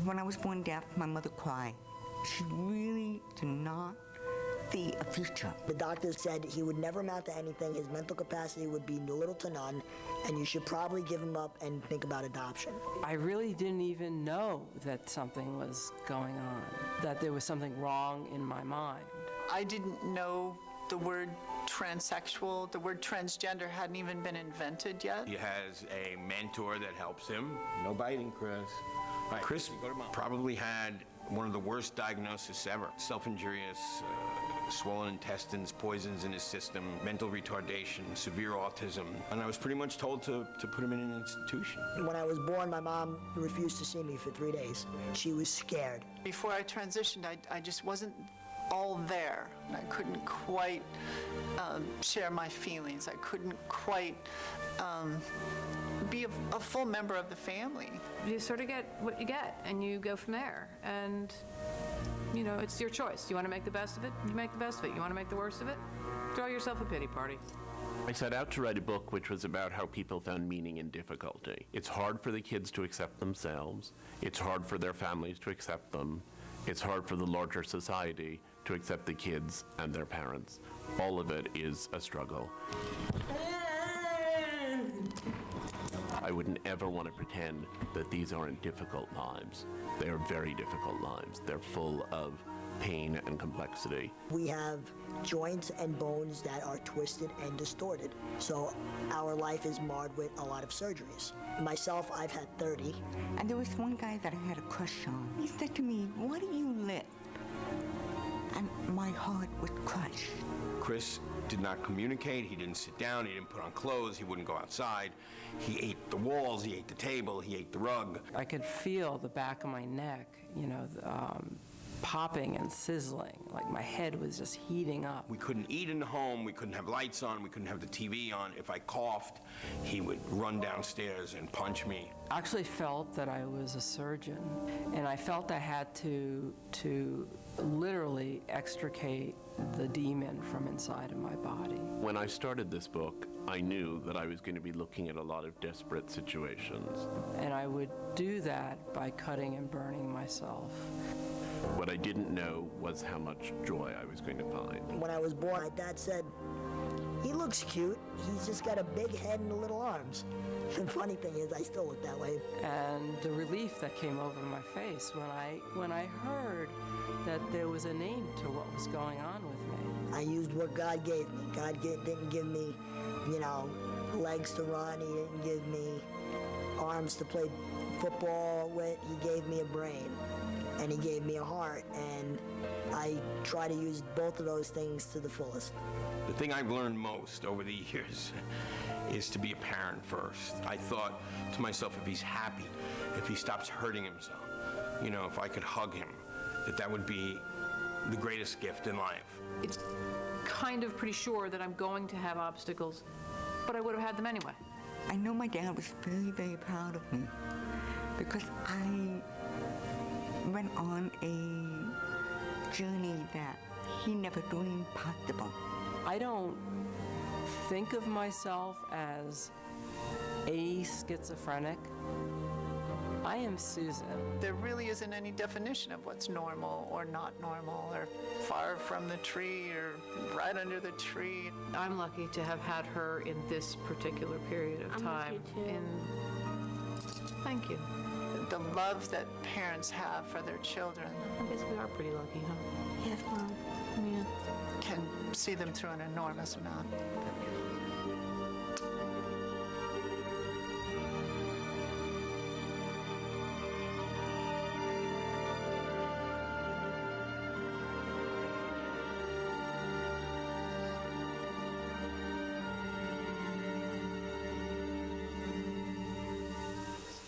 When I was born deaf, my mother cried. She really did not see a future. The doctor said he would never amount to anything, his mental capacity would be little to none, and you should probably give him up and think about adoption. I really didn't even know that something was going on, that there was something wrong in my mind. I didn't know the word transsexual, the word transgender hadn't even been invented yet. He has a mentor that helps him. No biting, Chris. Right. Chris probably had one of the worst diagnoses ever. Self-injurious, swollen intestines, poisons in his system, mental retardation, severe autism. And I was pretty much told to put him in an institution. When I was born, my mom refused to see me for 3 days. She was scared. Before I transitioned, I just wasn't all there. I couldn't quite share my feelings. I couldn't quite be a full member of the family. You sort of get what you get, and you go from there. And, you know, it's your choice. You want to make the best of it, you make the best of it. You want to make the worst of it, throw yourself a pity party. I set out to write a book which was about how people found meaning in difficulty. It's hard for the kids to accept themselves. It's hard for their families to accept them. It's hard for the larger society to accept the kids and their parents. All of it is a struggle. I wouldn't ever want to pretend that these aren't difficult lives. They are very difficult lives. They're full of pain and complexity. We have joints and bones that are twisted and distorted. So our life is marred with a lot of surgeries. Myself, I've had 30. And there was one guy that I had a crush on. He said to me, "Why do you lisp?" And my heart was crushed. Chris did not communicate, he didn't sit down, he didn't put on clothes, he wouldn't go outside. He ate the walls, he ate the table, he ate the rug. I could feel the back of my neck, you know, popping and sizzling, like my head was just heating up. We couldn't eat in the home, we couldn't have lights on, we couldn't have the TV on. If I coughed, he would run downstairs and punch me. I actually felt that I was a surgeon, and I felt I had to literally extricate the demon from inside of my body. When I started this book, I knew that I was going to be looking at a lot of desperate situations. And I would do that by cutting and burning myself. What I didn't know was how much joy I was going to find. When I was born, my dad said, "He looks cute. He's just got a big head and little arms." The funny thing is, I still look that way. And the relief that came over my face when I heard that there was a name to what was going on with me. I used what God gave me. Didn't give me, you know, legs to run. He didn't give me arms to play football with. He gave me a brain, and he gave me a heart, and I try to use both of those things to the fullest. The thing I've learned most over the years is to be a parent first. I thought to myself, if he's happy, if he stops hurting himself, you know, if I could hug him, that would be the greatest gift in life. It's kind of pretty sure that I'm going to have obstacles, but I would have had them anyway. I know my dad was very, very proud of me because I went on a journey that he never dreamed possible. I don't think of myself as a schizophrenic. I am Susan. There really isn't any definition of what's normal or not normal, or far from the tree or right under the tree. I'm lucky to have had her in this particular period of time. I'm lucky too. Thank you. The love that parents have for their children I guess we are pretty lucky, huh? Yes, Mom. Yeah. can see them through an enormous amount.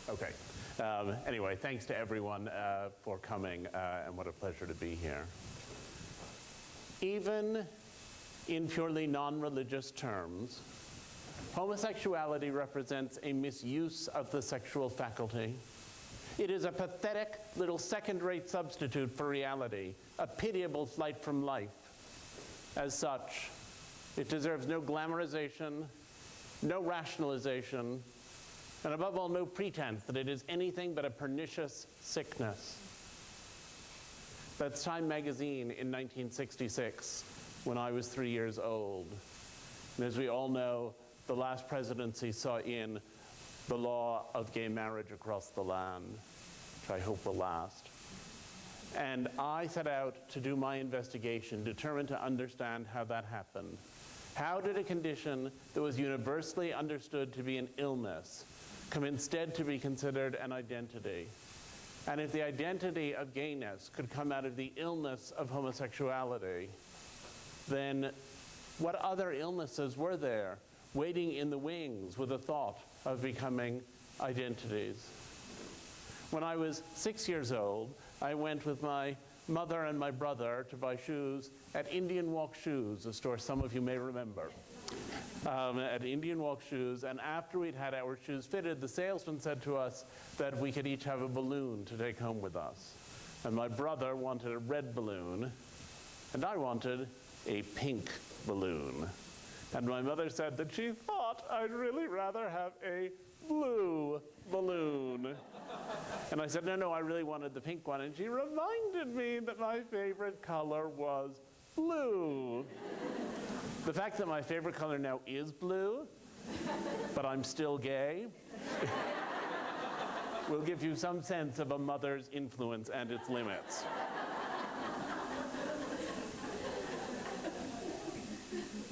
Okay. Anyway, thanks to everyone for coming, and what a pleasure to be here. Even in purely non-religious terms, homosexuality represents a misuse of the sexual faculty. It is a pathetic little second-rate substitute for reality, a pitiable flight from life. As such, it deserves no glamorization, no rationalization, And above all, no pretense that it is anything but a pernicious sickness. That's Time magazine in 1966, when I was 3 years old. And as we all know, the last presidency saw in the law of gay marriage across the land, which I hope will last. And I set out to do my investigation, determined to understand how that happened. How did a condition that was universally understood to be an illness come instead to be considered an identity? And if the identity of gayness could come out of the illness of homosexuality, then what other illnesses were there waiting in the wings with the thought of becoming identities? When I was 6 years old, I went with my mother and my brother to buy shoes at Indian Walk Shoes, a store some of you may remember. At Indian Walk Shoes, and after we'd had our shoes fitted, the salesman said to us that we could each have a balloon to take home with us. And my brother wanted a red balloon, and I wanted a pink balloon. And my mother said that she thought I'd really rather have a blue balloon. And I said, no, I really wanted the pink one. And she reminded me that my favorite color was blue. The fact that my favorite color now is blue, but I'm still gay, will give you some sense of a mother's influence and its limits.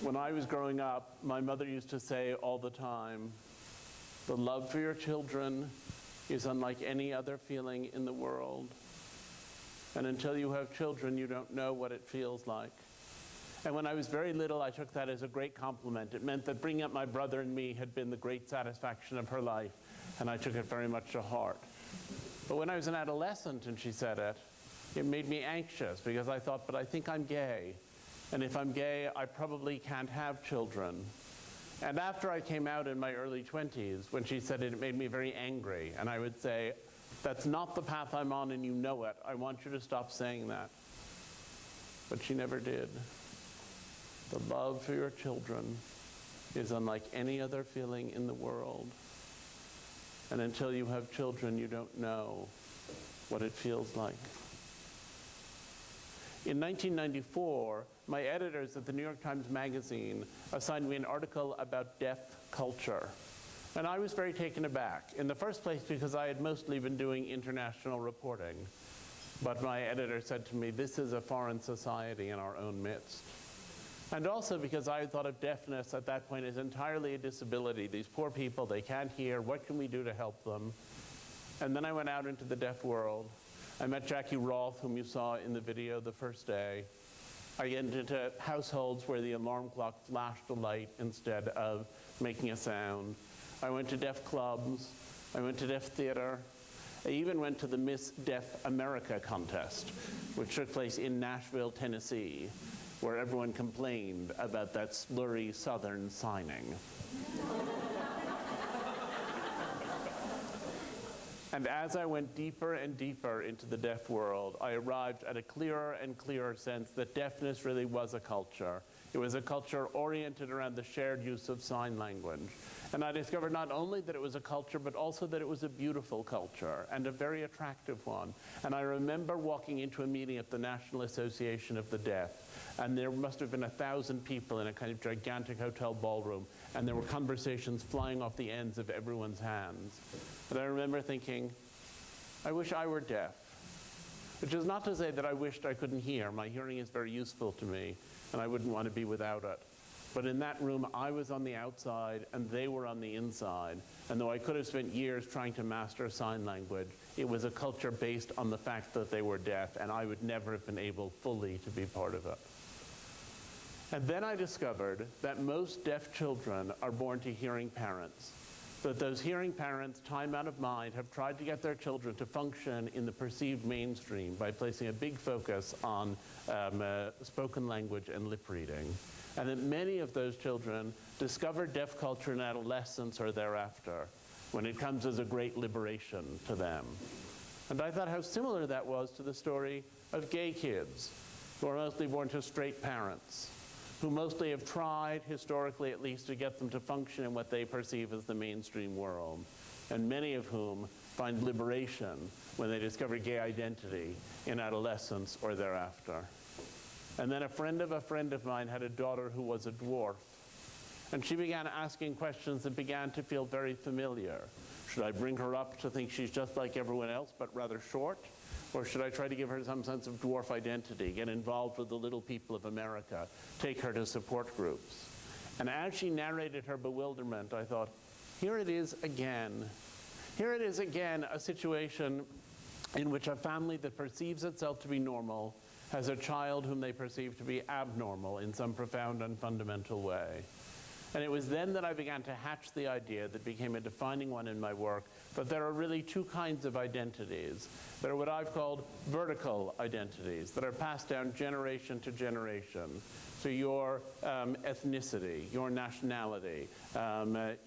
When I was growing up, my mother used to say all the time, the love for your children is unlike any other feeling in the world. And until you have children, you don't know what it feels like. And when I was very little, I took that as a great compliment. It meant that bringing up my brother and me had been the great satisfaction of her life, and I took it very much to heart. But when I was an adolescent and she said it, it made me anxious because I thought, but I think I'm gay. And if I'm gay, I probably can't have children. And after I came out in my early 20s, when she said it, it made me very angry. And I would say, that's not the path I'm on and you know it. I want you to stop saying that. But she never did. The love for your children is unlike any other feeling in the world. And until you have children, you don't know what it feels like. In 1994, my editors at the New York Times Magazine assigned me an article about deaf culture. And I was very taken aback. In the first place, because I had mostly been doing international reporting. But my editor said to me, this is a foreign society in our own midst. And also because I thought of deafness at that point as entirely a disability. These poor people, they can't hear. What can we do to help them? And then I went out into the deaf world. I met Jackie Rolfe, whom you saw in the video the first day. I went into households where the alarm clock flashed a light instead of making a sound. I went to deaf clubs. I went to deaf theater. I even went to the Miss Deaf America contest, which took place in Nashville, Tennessee, where everyone complained about that slurry Southern signing. And as I went deeper and deeper into the deaf world, I arrived at a clearer and clearer sense that deafness really was a culture. It was a culture oriented around the shared use of sign language. And I discovered not only that it was a culture, but also that it was a beautiful culture and a very attractive one. And I remember walking into a meeting at the National Association of the Deaf, and there must have been 1,000 people in a kind of gigantic hotel ballroom, and there were conversations flying off the ends of everyone's hands. And I remember thinking, I wish I were deaf. Which is not to say that I wished I couldn't hear. My hearing is very useful to me, and I wouldn't want to be without it. But in that room, I was on the outside, and they were on the inside. And though I could have spent years trying to master sign language, it was a culture based on the fact that they were deaf, and I would never have been able fully to be part of it. And then I discovered that most deaf children are born to hearing parents. That those hearing parents, time out of mind, have tried to get their children to function in the perceived mainstream by placing a big focus on spoken language and lip reading. And that many of those children discover deaf culture in adolescence or thereafter, when it comes as a great liberation to them. And I thought how similar that was to the story of gay kids, who are mostly born to straight parents, who mostly have tried, historically at least, to get them to function in what they perceive as the mainstream world. and many of whom find liberation when they discover gay identity in adolescence or thereafter. And then a friend of mine had a daughter who was a dwarf, and she began asking questions that began to feel very familiar. Should I bring her up to think she's just like everyone else, but rather short? Or should I try to give her some sense of dwarf identity, get involved with the little people of America, take her to support groups? And as she narrated her bewilderment, I thought, here it is again. Here it is again, a situation in which a family that perceives itself to be normal has a child whom they perceive to be abnormal in some profound and fundamental way. And it was then that I began to hatch the idea that became a defining one in my work, that there are really two kinds of identities. There are what I've called vertical identities that are passed down generation to generation. So your ethnicity, your nationality,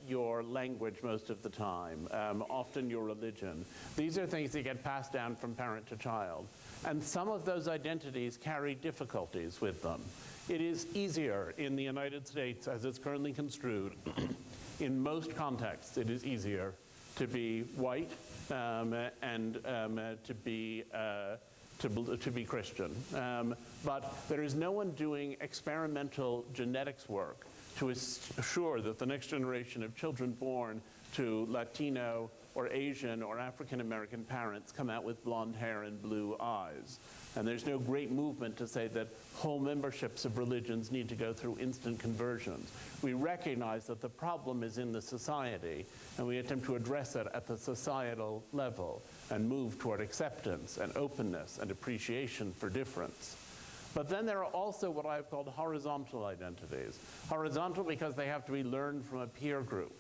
your language most of the time, often your religion. These are things that get passed down from parent to child. And some of those identities carry difficulties with them. It is easier in the United States, as it's currently construed, in most contexts, it is easier to be white and to be Christian. But there is no one doing experimental genetics work to assure that the next generation of children born to Latino or Asian or African American parents come out with blonde hair and blue eyes. And there's no great movement to say that whole memberships of religions need to go through instant conversions. We recognize that the problem is in the society, and we attempt to address it at the societal level and move toward acceptance and openness and appreciation for difference. But then there are also what I've called horizontal identities. Horizontal because they have to be learned from a peer group.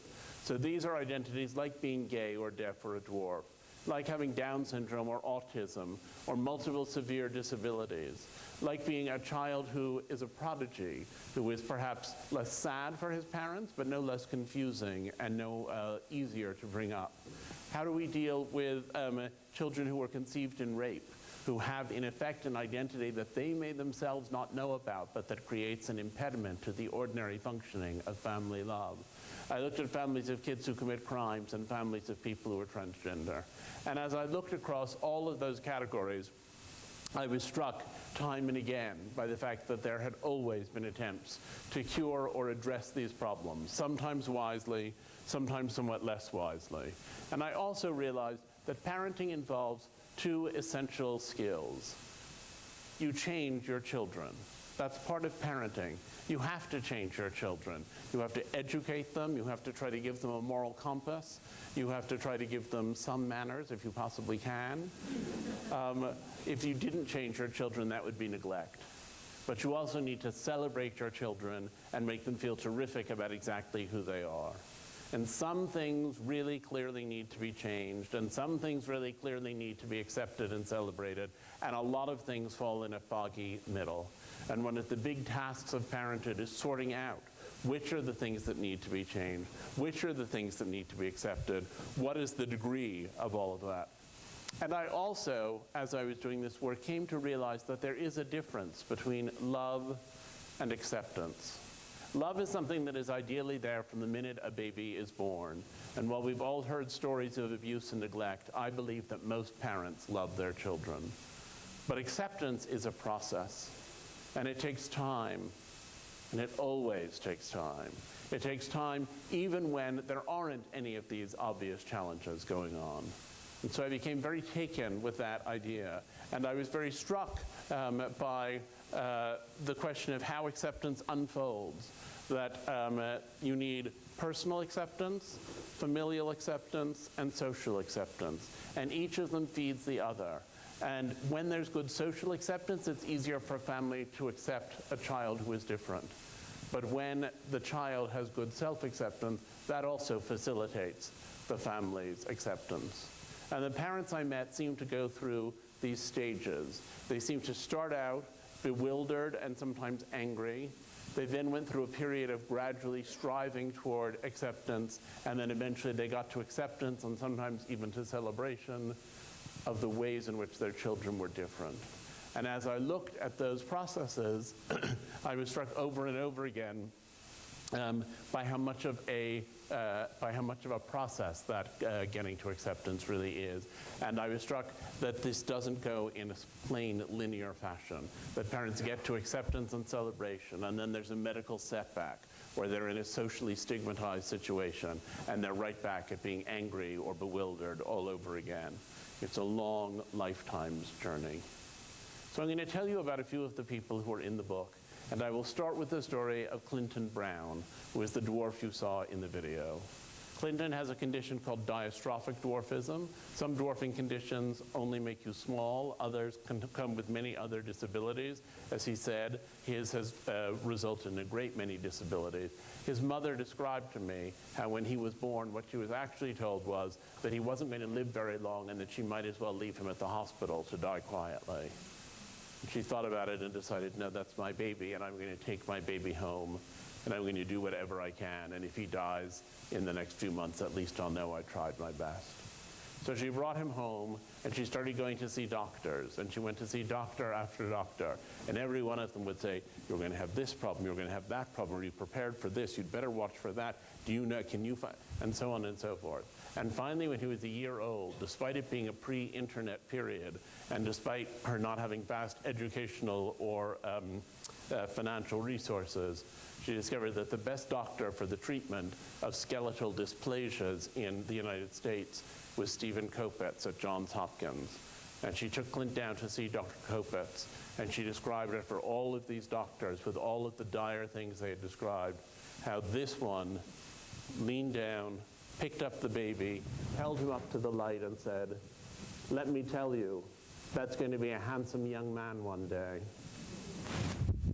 So these are identities like being gay or deaf or a dwarf, like having Down syndrome or autism or multiple severe disabilities, like being a child who is a prodigy, who is perhaps less sad for his parents, but no less confusing and no easier to bring up. How do we deal with children who are conceived in rape, who have in effect an identity that they may themselves not know about, but that creates an impediment to the ordinary functioning of family love? I looked at families of kids who commit crimes and families of people who are transgender. And as I looked across all of those categories, I was struck time and again by the fact that there had always been attempts to cure or address these problems, sometimes wisely, sometimes somewhat less wisely. And I also realized that parenting involves two essential skills. You change your children. That's part of parenting. You have to change your children. You have to educate them. You have to try to give them a moral compass. You have to try to give them some manners if you possibly can. If you didn't change your children, that would be neglect. But you also need to celebrate your children and make them feel terrific about exactly who they are. And some things really clearly need to be changed, and some things really clearly need to be accepted and celebrated, and a lot of things fall in a foggy middle. And one of the big tasks of parenthood is sorting out which are the things that need to be changed, which are the things that need to be accepted, what is the degree of all of that. And I also, as I was doing this work, came to realize that there is a difference between love and acceptance. Love is something that is ideally there from the minute a baby is born. And while we've all heard stories of abuse and neglect, I believe that most parents love their children. But acceptance is a process, and it takes time, and it always takes time. It takes time even when there aren't any of these obvious challenges going on. And so I became very taken with that idea, and I was very struck by the question of how acceptance unfolds, that you need personal acceptance, familial acceptance, and social acceptance, and each of them feeds the other. And when there's good social acceptance, it's easier for a family to accept a child who is different. But when the child has good self-acceptance, that also facilitates the family's acceptance. And the parents I met seemed to go through these stages. They seemed to start out bewildered and sometimes angry. They then went through a period of gradually striving toward acceptance, and then eventually they got to acceptance and sometimes even to celebration of the ways in which their children were different. And as I looked at those processes, I was struck over and over again by how much of a by how much of a process that getting to acceptance really is. And I was struck that this doesn't go in a plain linear fashion, that parents get to acceptance and celebration, and then there's a medical setback, where they're in a socially stigmatized situation, and they're right back at being angry or bewildered all over again. It's a long lifetime's journey. So I'm going to tell you about a few of the people who are in the book, and I will start with the story of Clinton Brown, who is the dwarf you saw in the video. Clinton has a condition called diastrophic dwarfism. Some dwarfing conditions only make you small. Others can come with many other disabilities. As he said, his has resulted in a great many disabilities. His mother described to me how when he was born, what she was actually told was that he wasn't going to live very long and that she might as well leave him at the hospital to die quietly. And she thought about it and decided, no, that's my baby, and I'm going to take my baby home, and I'm going to do whatever I can, and if he dies in the next few months, at least I'll know I tried my best. So she brought him home, and she started going to see doctors, and she went to see doctor after doctor, and every one of them would say, you're going to have this problem, you're going to have that problem, are you prepared for this, you'd better watch for that, do you know, can you find, and so on and so forth. And finally, when he was a year old, despite it being a pre-internet period, and despite her not having vast educational or financial resources, she discovered that the best doctor for the treatment of skeletal dysplasias in the United States was Stephen Kopetz at Johns Hopkins. And she took Clint down to see Dr. Kopetz, and she described it for all of these doctors with all of the dire things they had described, how this one leaned down, picked up the baby, held him up to the light and said, let me tell you, that's going to be a handsome young man one day.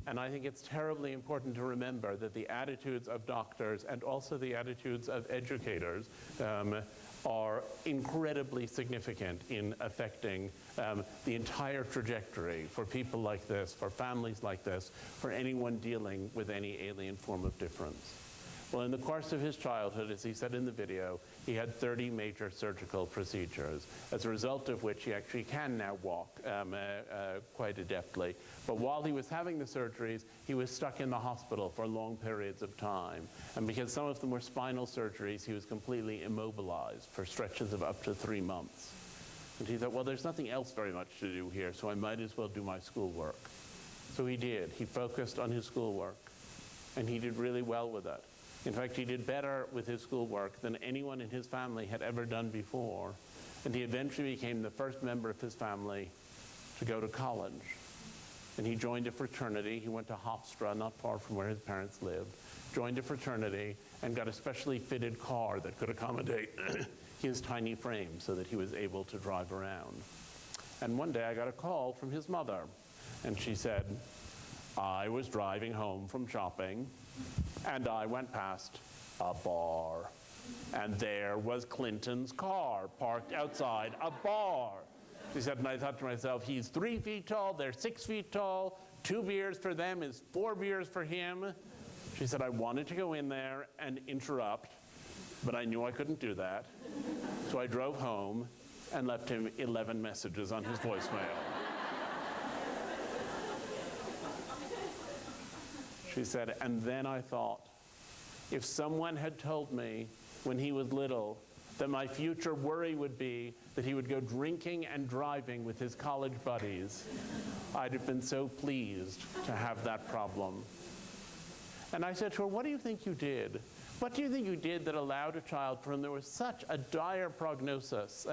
And I think it's terribly important to remember that the attitudes of doctors and also the attitudes of educators are incredibly significant in affecting the entire trajectory for people like this, for families like this, for anyone dealing with any alien form of difference. Well, in the course of his childhood, as he said in the video, he had 30 major surgical procedures, as a result of which he actually can now walk quite adeptly. But while he was having the surgeries, he was stuck in the hospital for long periods of time. And because some of them were spinal surgeries, he was completely immobilized for stretches of up to 3 months. And he thought, well, there's nothing else very much to do here, so I might as well do my schoolwork. So he did. He focused on his schoolwork, and he did really well with it. In fact, he did better with his schoolwork than anyone in his family had ever done before. And he eventually became the first member of his family to go to college. And he joined a fraternity. He went to Hofstra, not far from where his parents lived, joined a fraternity, and got a specially fitted car that could accommodate his tiny frame so that he was able to drive around. And one day I got a call from his mother, and she said, I was driving home from shopping, and I went past a bar, and there was Clinton's car parked outside a bar. She said, and I thought to myself, he's 3 feet tall, they're 6 feet tall, 2 beers for them is 4 beers for him. She said, I wanted to go in there and interrupt, but I knew I couldn't do that. So I drove home and left him 11 messages on his voicemail. She said, and then I thought, if someone had told me when he was little that my future worry would be that he would go drinking and driving with his college buddies, I'd have been so pleased to have that problem. And I said to her, what do you think you did? What do you think you did that allowed a child for whom there was such a dire prognosis,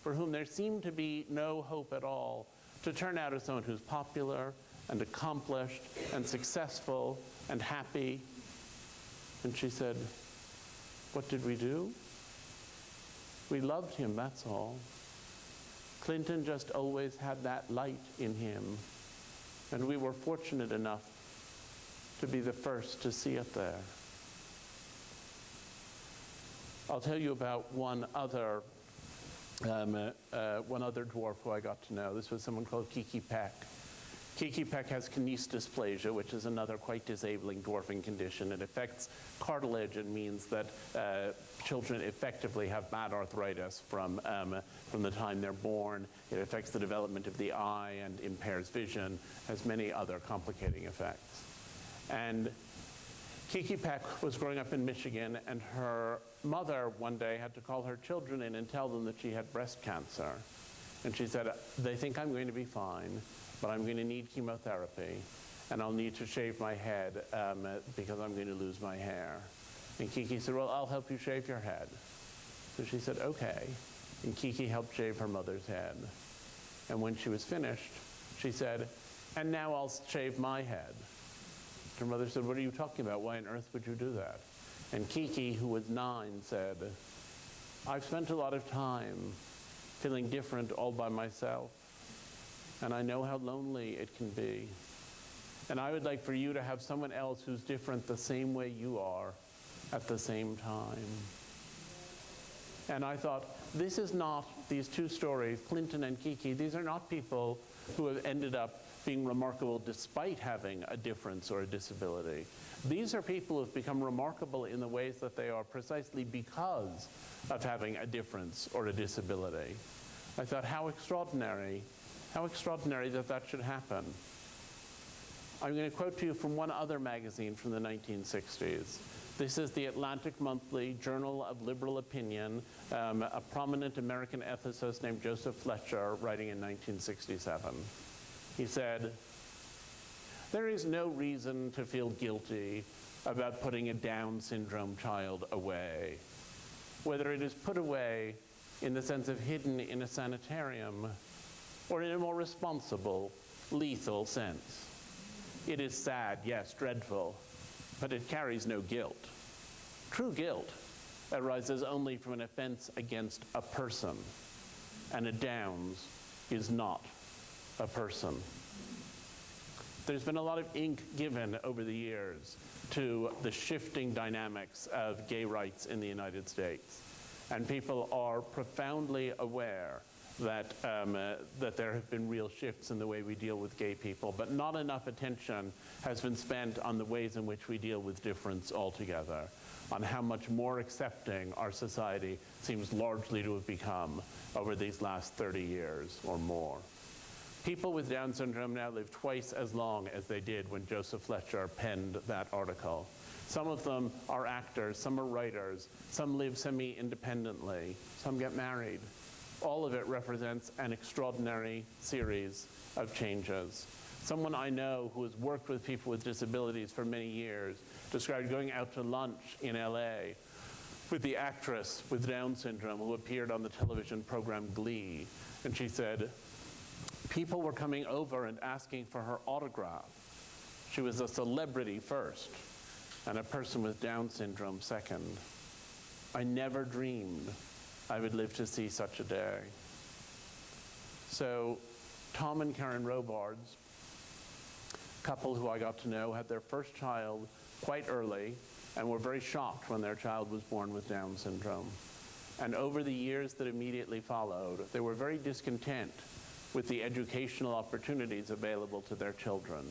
for whom there seemed to be no hope at all, to turn out as someone who's popular and accomplished and successful and happy? And she said, what did we do? We loved him, that's all. Clinton just always had that light in him, and we were fortunate enough to be the first to see it there. I'll tell you about one other dwarf who I got to know. This was someone called Kiki Peck. Kiki Peck has kinese dysplasia, which is another quite disabling dwarfing condition. It affects cartilage and means that children effectively have bad arthritis from the time they're born. It affects the development of the eye and impairs vision, has many other complicating effects. And Kiki Peck was growing up in Michigan, and her mother one day had to call her children in and tell them that she had breast cancer. And she said, they think I'm going to be fine, but I'm going to need chemotherapy, and I'll need to shave my head because I'm going to lose my hair. And Kiki said, well, I'll help you shave your head. So she said, okay. And Kiki helped shave her mother's head. And when she was finished, she said, and now I'll shave my head. Her mother said, what are you talking about? Why on earth would you do that? And Kiki, who was 9, said, I've spent a lot of time feeling different all by myself, and I know how lonely it can be. And I would like for you to have someone else who's different the same way you are at the same time. And I thought, this is not, these two stories, Clinton and Kiki, these are not people who have ended up being remarkable despite having a difference or a disability. These are people who have become remarkable in the ways that they are precisely because of having a difference or a disability. I thought, how extraordinary that that should happen. I'm going to quote to you from one other magazine from the 1960s. This is the Atlantic Monthly Journal of Liberal Opinion, a prominent American ethicist named Joseph Fletcher, writing in 1967. He said, there is no reason to feel guilty about putting a Down syndrome child away, whether it is put away in the sense of hidden in a sanitarium or in a more responsible, lethal sense. It is sad, yes, dreadful, but it carries no guilt. True guilt arises only from an offense against a person, and a Downs is not a person. There's been a lot of ink given over the years to the shifting dynamics of gay rights in the United States, and people are profoundly aware that, that there have been real shifts in the way we deal with gay people, but not enough attention has been spent on the ways in which we deal with difference altogether, on how much more accepting our society seems largely to have become over these last 30 years or more. People with Down syndrome now live twice as long as they did when Joseph Fletcher penned that article. Some of them are actors, some are writers, some live semi-independently, some get married. All of it represents an extraordinary series of changes. Someone I know who has worked with people with disabilities for many years described going out to lunch in LA with the actress with Down syndrome who appeared on the television program Glee. And she said, people were coming over and asking for her autograph. She was a celebrity first, and a person with Down syndrome second. I never dreamed I would live to see such a day. So Tom and Karen Robards, a couple who I got to know, had their first child quite early and were very shocked when their child was born with Down syndrome. And over the years that immediately followed, they were very discontent with the educational opportunities available to their children.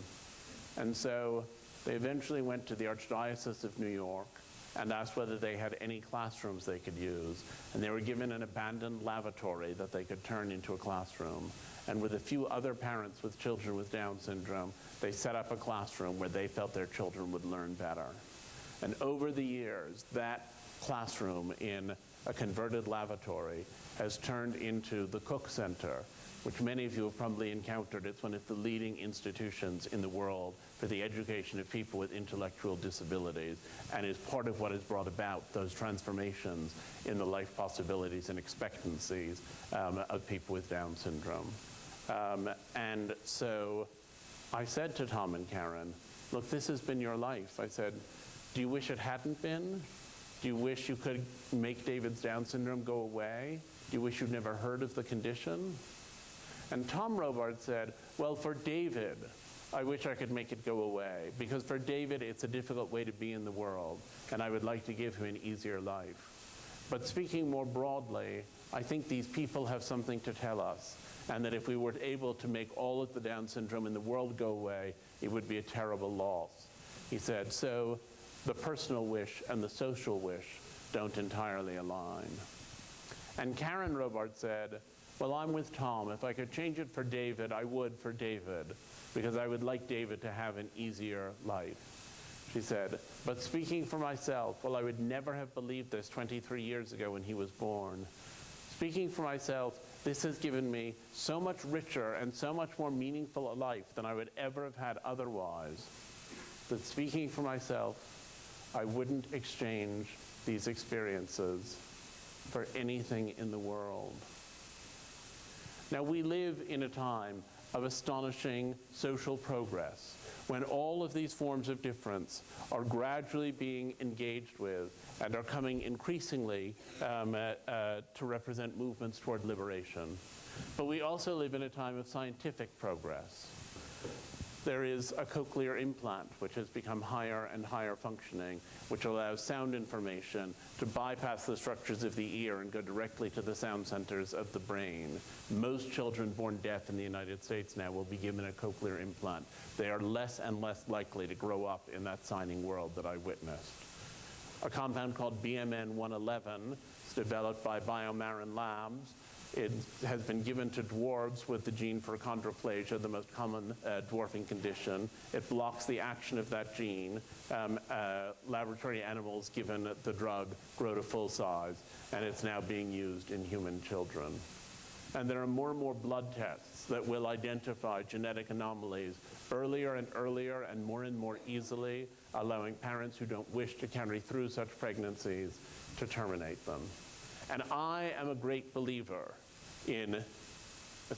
And so they eventually went to the Archdiocese of New York and asked whether they had any classrooms they could use. And they were given an abandoned lavatory that they could turn into a classroom. And with a few other parents with children with Down syndrome, they set up a classroom where they felt their children would learn better. And over the years, that classroom in a converted lavatory has turned into the Cook Center, which many of you have probably encountered. It's one of the leading institutions in the world for the education of people with intellectual disabilities, and is part of what has brought about those transformations in the life possibilities and expectancies of people with Down syndrome. And so I said to Tom and Karen, look, this has been your life. I said, do you wish it hadn't been? Do you wish you could make David's Down syndrome go away? Do you wish you'd never heard of the condition? And Tom Robards said, well, for David, I wish I could make it go away, because for David, it's a difficult way to be in the world, and I would like to give him an easier life. But speaking more broadly, I think these people have something to tell us, and that if we were able to make all of the Down syndrome in the world go away, it would be a terrible loss. He said, so the personal wish and the social wish don't entirely align. And Karen Robards said, well, I'm with Tom. If I could change it for David, I would for David, because I would like David to have an easier life. She said, but speaking for myself, well, I would never have believed this 23 years ago when he was born. Speaking for myself, this has given me so much richer and so much more meaningful a life than I would ever have had otherwise, that speaking for myself, I wouldn't exchange these experiences for anything in the world. Now, we live in a time of astonishing social progress, when all of these forms of difference are gradually being engaged with and are coming increasingly to represent movements toward liberation. But we also live in a time of scientific progress. There is a cochlear implant, which has become higher and higher functioning, which allows sound information to bypass the structures of the ear and go directly to the sound centers of the brain. Most children born deaf in the United States now will be given a cochlear implant. They are less and less likely to grow up in that signing world that I witnessed. A compound called BMN 111 is developed by Biomarin Labs. It has been given to dwarves with the gene for chondroplasia, the most common dwarfing condition. It blocks the action of that gene. Laboratory animals given the drug grow to full size, and it's now being used in human children. And there are more and more blood tests that will identify genetic anomalies earlier and earlier and more easily, allowing parents who don't wish to carry through such pregnancies to terminate them. And I am a great believer in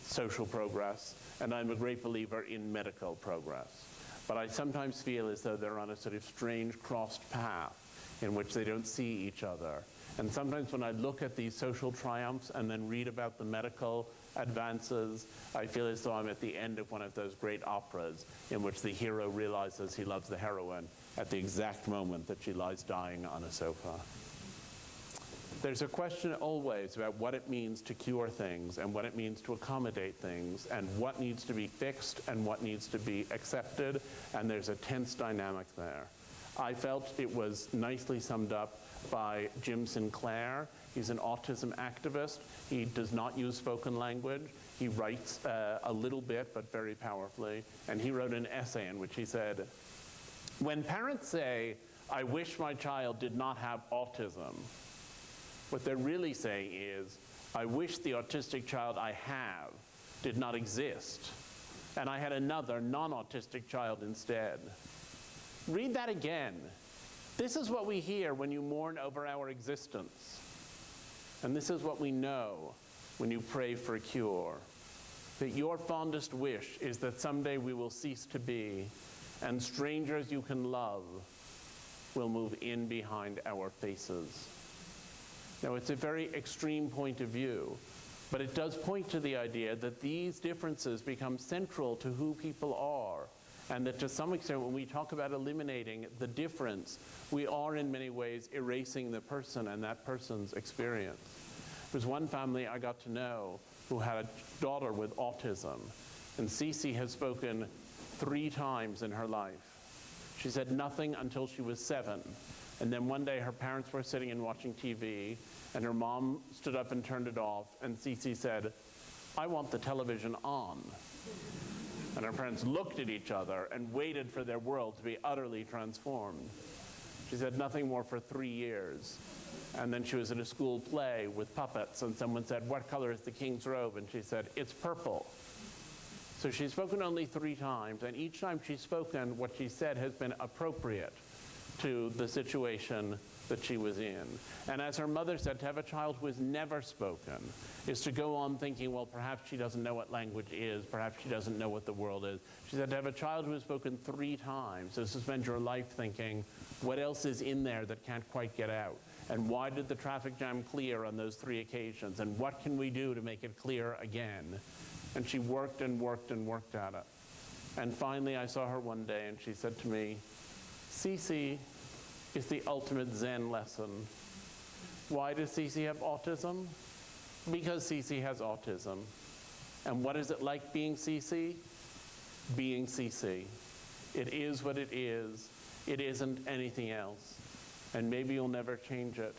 social progress, and I'm a great believer in medical progress. But I sometimes feel as though they're on a sort of strange crossed path in which they don't see each other. And sometimes when I look at these social triumphs and then read about the medical advances, I feel as though I'm at the end of one of those great operas in which the hero realizes he loves the heroine at the exact moment that she lies dying on a sofa. There's a question always about what it means to cure things and what it means to accommodate things and what needs to be fixed and what needs to be accepted, and there's a tense dynamic there. I felt it was nicely summed up by Jim Sinclair. He's an autism activist. He does not use spoken language. He writes a little bit, but very powerfully, and he wrote an essay in which he said, when parents say, I wish my child did not have autism, what they're really saying is, I wish the autistic child I have did not exist, and I had another non-autistic child instead. Read that again. This is what we hear when you mourn over our existence. And this is what we know when you pray for a cure. That your fondest wish is that someday we will cease to be, and strangers you can love will move in behind our faces. Now, it's a very extreme point of view, but it does point to the idea that these differences become central to who people are, and that to some extent, when we talk about eliminating the difference, we are in many ways erasing the person and that person's experience. There's one family I got to know who had a daughter with autism, and Cece has spoken 3 times in her life. She said nothing until she was 7. And then one day her parents were sitting and watching TV, and her mom stood up and turned it off, and Cece said, I want the television on. And her parents looked at each other and waited for their world to be utterly transformed. She said nothing more for 3 years. And then she was in a school play with puppets, and someone said, what color is the king's robe? And she said, it's purple. So she's spoken only 3 times, and each time she's spoken, what she said has been appropriate to the situation that she was in. And as her mother said, to have a child who has never spoken is to go on thinking, well, perhaps she doesn't know what language is, perhaps she doesn't know what the world is. She said to have a child who has spoken 3 times is to spend your life thinking, what else is in there that can't quite get out? And why did the traffic jam clear on those 3 occasions? And what can we do to make it clear again? And she worked and worked and worked at it. And finally, I saw her one day, and she said to me, Cece is the ultimate Zen lesson. Why does Cece have autism? Because Cece has autism. And what is it like being Cece? Being Cece. It is what it is. It isn't anything else. And maybe you'll never change it.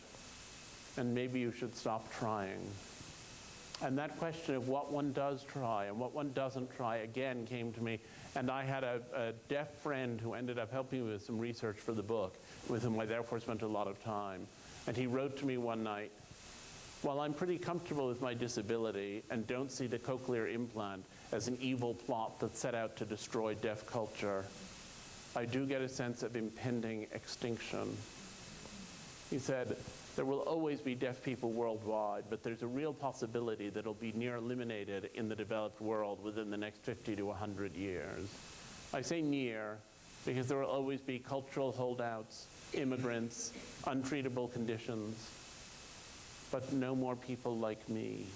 And maybe you should stop trying. And that question of what one does try and what one doesn't try again came to me. And I had a deaf friend who ended up helping me with some research for the book, with whom I therefore spent a lot of time. And he wrote to me one night, "While I'm pretty comfortable with my disability and don't see the cochlear implant as an evil plot that's set out to destroy deaf culture, I do get a sense of impending extinction." He said, "There will always be deaf people worldwide, but there's a real possibility that it'll be near eliminated in the developed world within the next 50 to 100 years. I say near because there will always be cultural holdouts, immigrants, untreatable conditions, but no more people like me."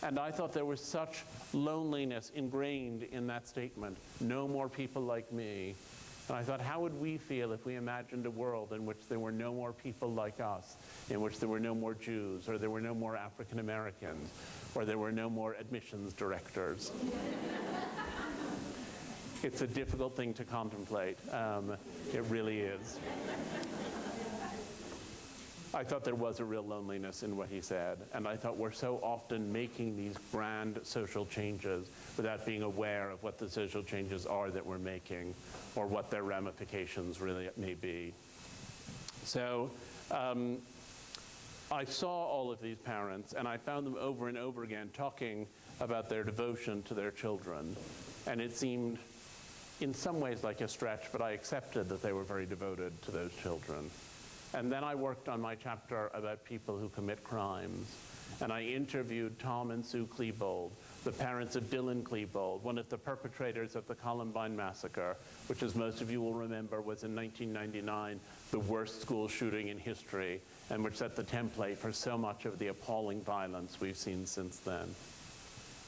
And I thought there was such loneliness ingrained in that statement, no more people like me. And I thought, how would we feel if we imagined a world in which there were no more people like us, in which there were no more Jews, or there were no more African Americans, or there were no more admissions directors? It's a difficult thing to contemplate. It really is. I thought there was a real loneliness in what he said, and I thought we're so often making these grand social changes without being aware of what the social changes are that we're making, or what their ramifications really may be. So I saw all of these parents, and I found them over and over again talking about their devotion to their children, and it seemed in some ways like a stretch, but I accepted that they were very devoted to those children. And then I worked on my chapter about people who commit crimes. And I interviewed Tom and Sue Klebold, the parents of Dylan Klebold, one of the perpetrators of the Columbine massacre, which, as most of you will remember, was in 1999 the worst school shooting in history, and which set the template for so much of the appalling violence we've seen since then.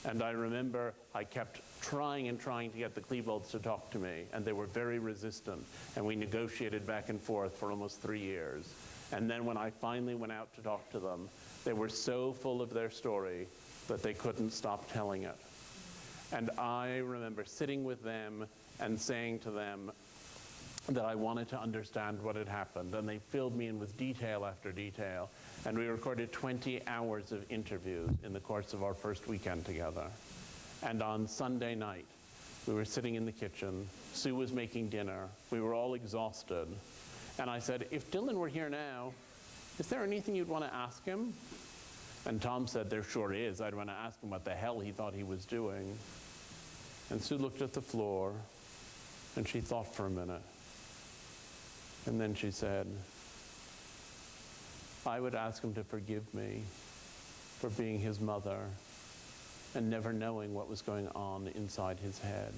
And I remember I kept trying and trying to get the Klebolds to talk to me, and they were very resistant, and we negotiated back and forth for almost 3 years. And then when I finally went out to talk to them, they were so full of their story that they couldn't stop telling it. And I remember sitting with them and saying to them that I wanted to understand what had happened, and they filled me in with detail after detail. And we recorded 20 hours of interviews in the course of our first weekend together. And on Sunday night, we were sitting in the kitchen. Sue was making dinner. We were all exhausted. And I said, "If Dylan were here now, is there anything you'd want to ask him?" And Tom said, "There sure is. I'd want to ask him what the hell he thought he was doing." And Sue looked at the floor, and she thought for a minute. And then she said, "I would ask him to forgive me for being his mother and never knowing what was going on inside his head."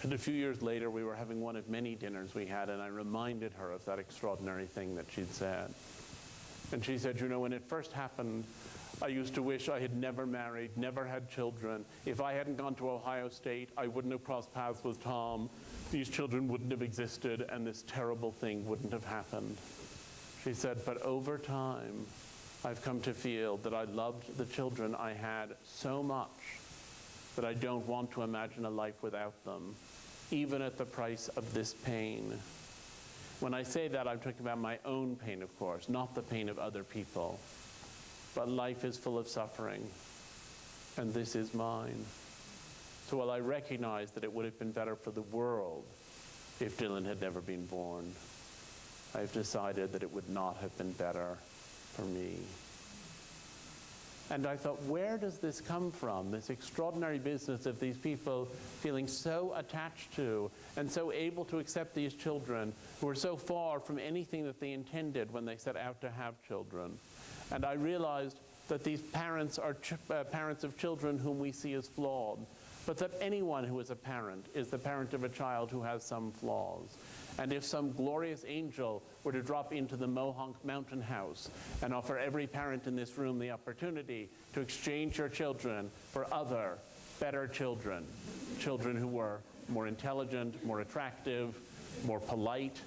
And a few years later, we were having one of many dinners we had, and I reminded her of that extraordinary thing that she'd said. And she said, "You know, when it first happened, I used to wish I had never married, never had children. If I hadn't gone to Ohio State, I wouldn't have crossed paths with Tom. These children wouldn't have existed, and this terrible thing wouldn't have happened." She said, "But over time, I've come to feel that I loved the children I had so much that I don't want to imagine a life without them, even at the price of this pain." When I say that, I'm talking about my own pain, of course, not the pain of other people. But life is full of suffering, and this is mine. So while I recognize that it would have been better for the world if Dylan had never been born, I've decided that it would not have been better for me. And I thought, where does this come from, this extraordinary business of these people feeling so attached to and so able to accept these children who are so far from anything that they intended when they set out to have children? And I realized that these parents are parents of children whom we see as flawed, but that anyone who is a parent is the parent of a child who has some flaws. And if some glorious angel were to drop into the Mohonk Mountain House and offer every parent in this room the opportunity to exchange your children for other, better children, children who were more intelligent, more attractive, more polite,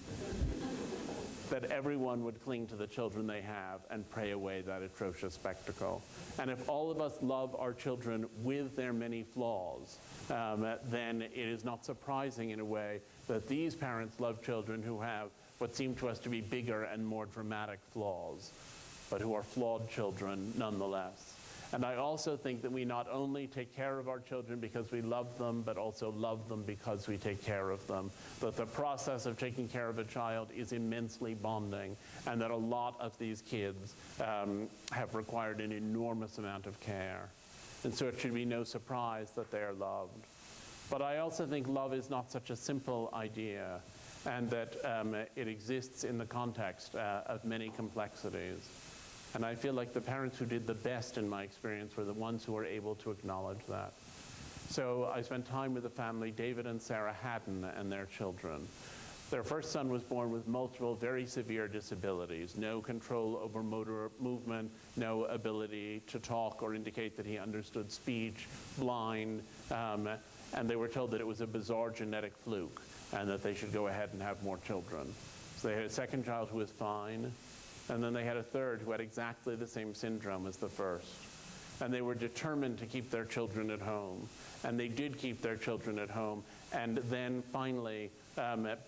that everyone would cling to the children they have and pray away that atrocious spectacle. And if all of us love our children with their many flaws, then it is not surprising in a way that these parents love children who have what seem to us to be bigger and more dramatic flaws. but who are flawed children nonetheless. And I also think that we not only take care of our children because we love them, but also love them because we take care of them. That the process of taking care of a child is immensely bonding, and that a lot of these kids have required an enormous amount of care. And so it should be no surprise that they are loved. But I also think love is not such a simple idea, and that it exists in the context of many complexities. And I feel like the parents who did the best in my experience were the ones who were able to acknowledge that. So I spent time with the family, David and Sarah Haddon, and their children. Their first son was born with multiple very severe disabilities, no control over motor movement, no ability to talk or indicate that he understood speech, blind, and they were told that it was a bizarre genetic fluke and that they should go ahead and have more children. So they had a second child who was fine, and then they had a third who had exactly the same syndrome as the first. And they were determined to keep their children at home. And they did keep their children at home. And then finally,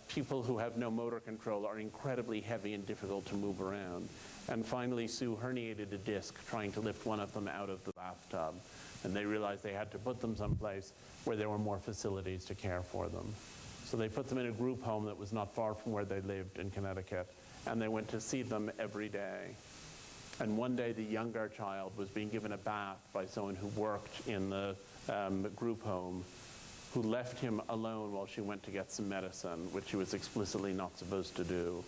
people who have no motor control are incredibly heavy and difficult to move around. And finally, Sue herniated a disc trying to lift one of them out of the bathtub. And they realized they had to put them someplace where there were more facilities to care for them. So they put them in a group home that was not far from where they lived in Connecticut. And they went to see them every day. And one day the younger child was being given a bath by someone who worked in the group home, who left him alone while she went to get some medicine, which she was explicitly not supposed to do.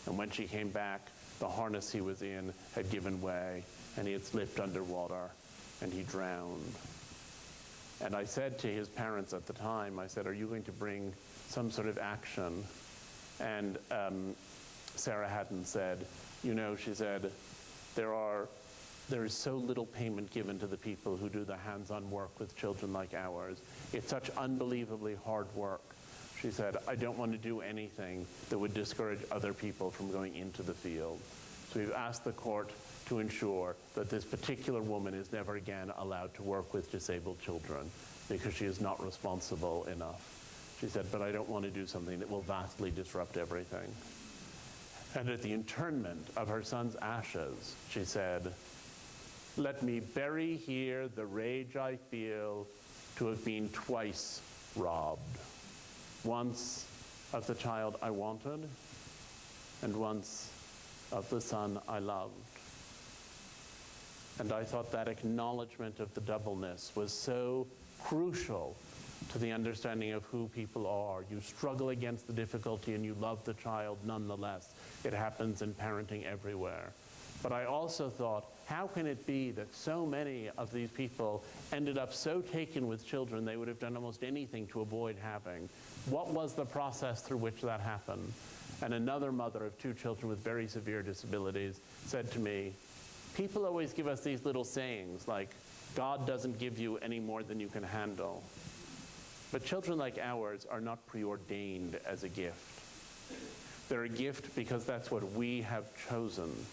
And when she came back, the harness he was in had given way, and he had slipped underwater, and he drowned. And I said to his parents at the time, I said, "Are you going to bring some sort of action?" And Sarah Haddon said, "You know," she said, there is so little payment given to the people who do the hands-on work with children like ours. It's such unbelievably hard work." She said, "I don't want to do anything that would discourage other people from going into the field." So we've asked the court to ensure that this particular woman is never again allowed to work with disabled children because she is not responsible enough. She said, "But I don't want to do something that will vastly disrupt everything." And at the interment of her son's ashes, she said, "Let me bury here the rage I feel to have been twice robbed. Once of the child I wanted, and once of the son I loved." And I thought that acknowledgement of the doubleness was so crucial to the understanding of who people are. You struggle against the difficulty and you love the child nonetheless. It happens in parenting everywhere. But I also thought, how can it be that so many of these people ended up so taken with children they would have done almost anything to avoid having? What was the process through which that happened? And another mother of two children with very severe disabilities said to me, "People always give us these little sayings like, God doesn't give you any more than you can handle. But children like ours are not preordained as a gift. They're a gift because that's what we have chosen."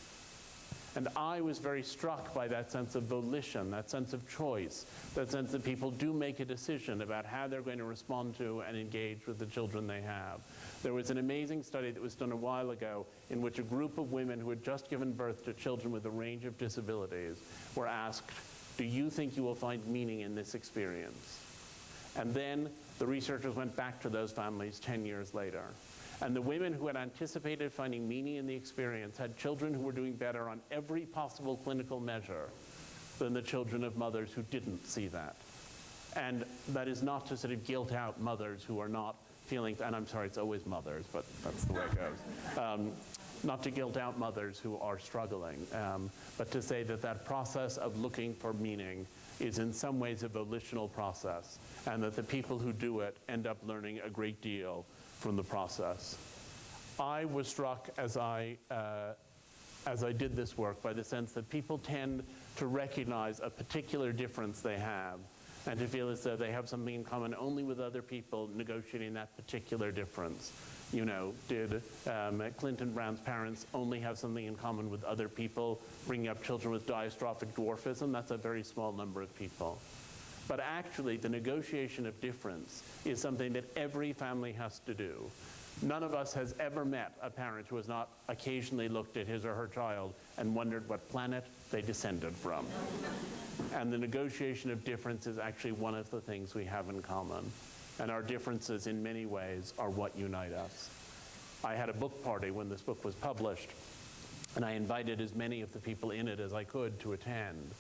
And I was very struck by that sense of volition, that sense of choice, that sense that people do make a decision about how they're going to respond to and engage with the children they have. There was an amazing study that was done a while ago in which a group of women who had just given birth to children with a range of disabilities were asked, "Do you think you will find meaning in this experience?" And then the researchers went back to those families 10 years later. And the women who had anticipated finding meaning in the experience had children who were doing better on every possible clinical measure than the children of mothers who didn't see that. And that is not to sort of guilt out mothers who are not feeling, and I'm sorry, it's always mothers, but that's the way it goes. Not to guilt out mothers who are struggling, but to say that that process of looking for meaning is in some ways a volitional process, and that the people who do it end up learning a great deal from the process. I was struck as I did this work by the sense that people tend to recognize a particular difference they have and to feel as though they have something in common only with other people negotiating that particular difference. You know, did Clinton Brown's parents only have something in common with other people bringing up children with diastrophic dwarfism? That's a very small number of people. But actually, the negotiation of difference is something that every family has to do. None of us has ever met a parent who has not occasionally looked at his or her child and wondered what planet they descended from. And the negotiation of difference is actually one of the things we have in common. And our differences, in many ways, are what unite us. I had a book party when this book was published, and I invited as many of the people in it as I could to attend.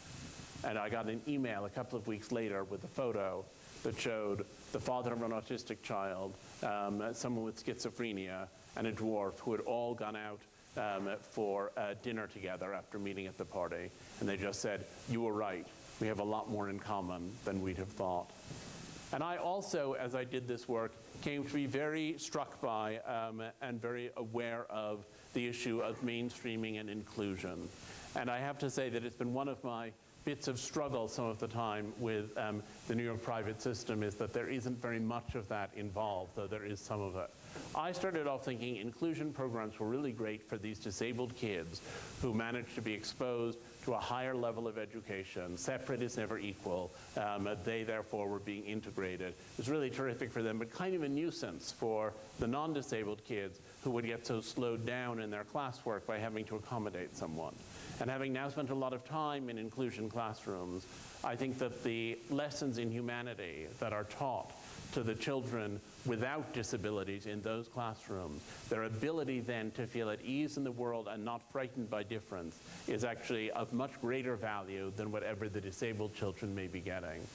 And I got an email a couple of weeks later with a photo that showed the father of an autistic child, someone with schizophrenia, and a dwarf who had all gone out for dinner together after meeting at the party. And they just said, "You were right. We have a lot more in common than we'd have thought." And I also, as I did this work, came to be very struck by and very aware of the issue of mainstreaming and inclusion. And I have to say that it's been one of my bits of struggle some of the time with the New York private system is that there isn't very much of that involved, though there is some of it. I started off thinking inclusion programs were really great for these disabled kids who managed to be exposed to a higher level of education. Separate is never equal. They, therefore, were being integrated. It was really terrific for them, but kind of a nuisance for the non-disabled kids who would get so slowed down in their classwork by having to accommodate someone. And having now spent a lot of time in inclusion classrooms, I think that the lessons in humanity that are taught to the children without disabilities in those classrooms, their ability then to feel at ease in the world and not frightened by difference is actually of much greater value than whatever the disabled children may be getting.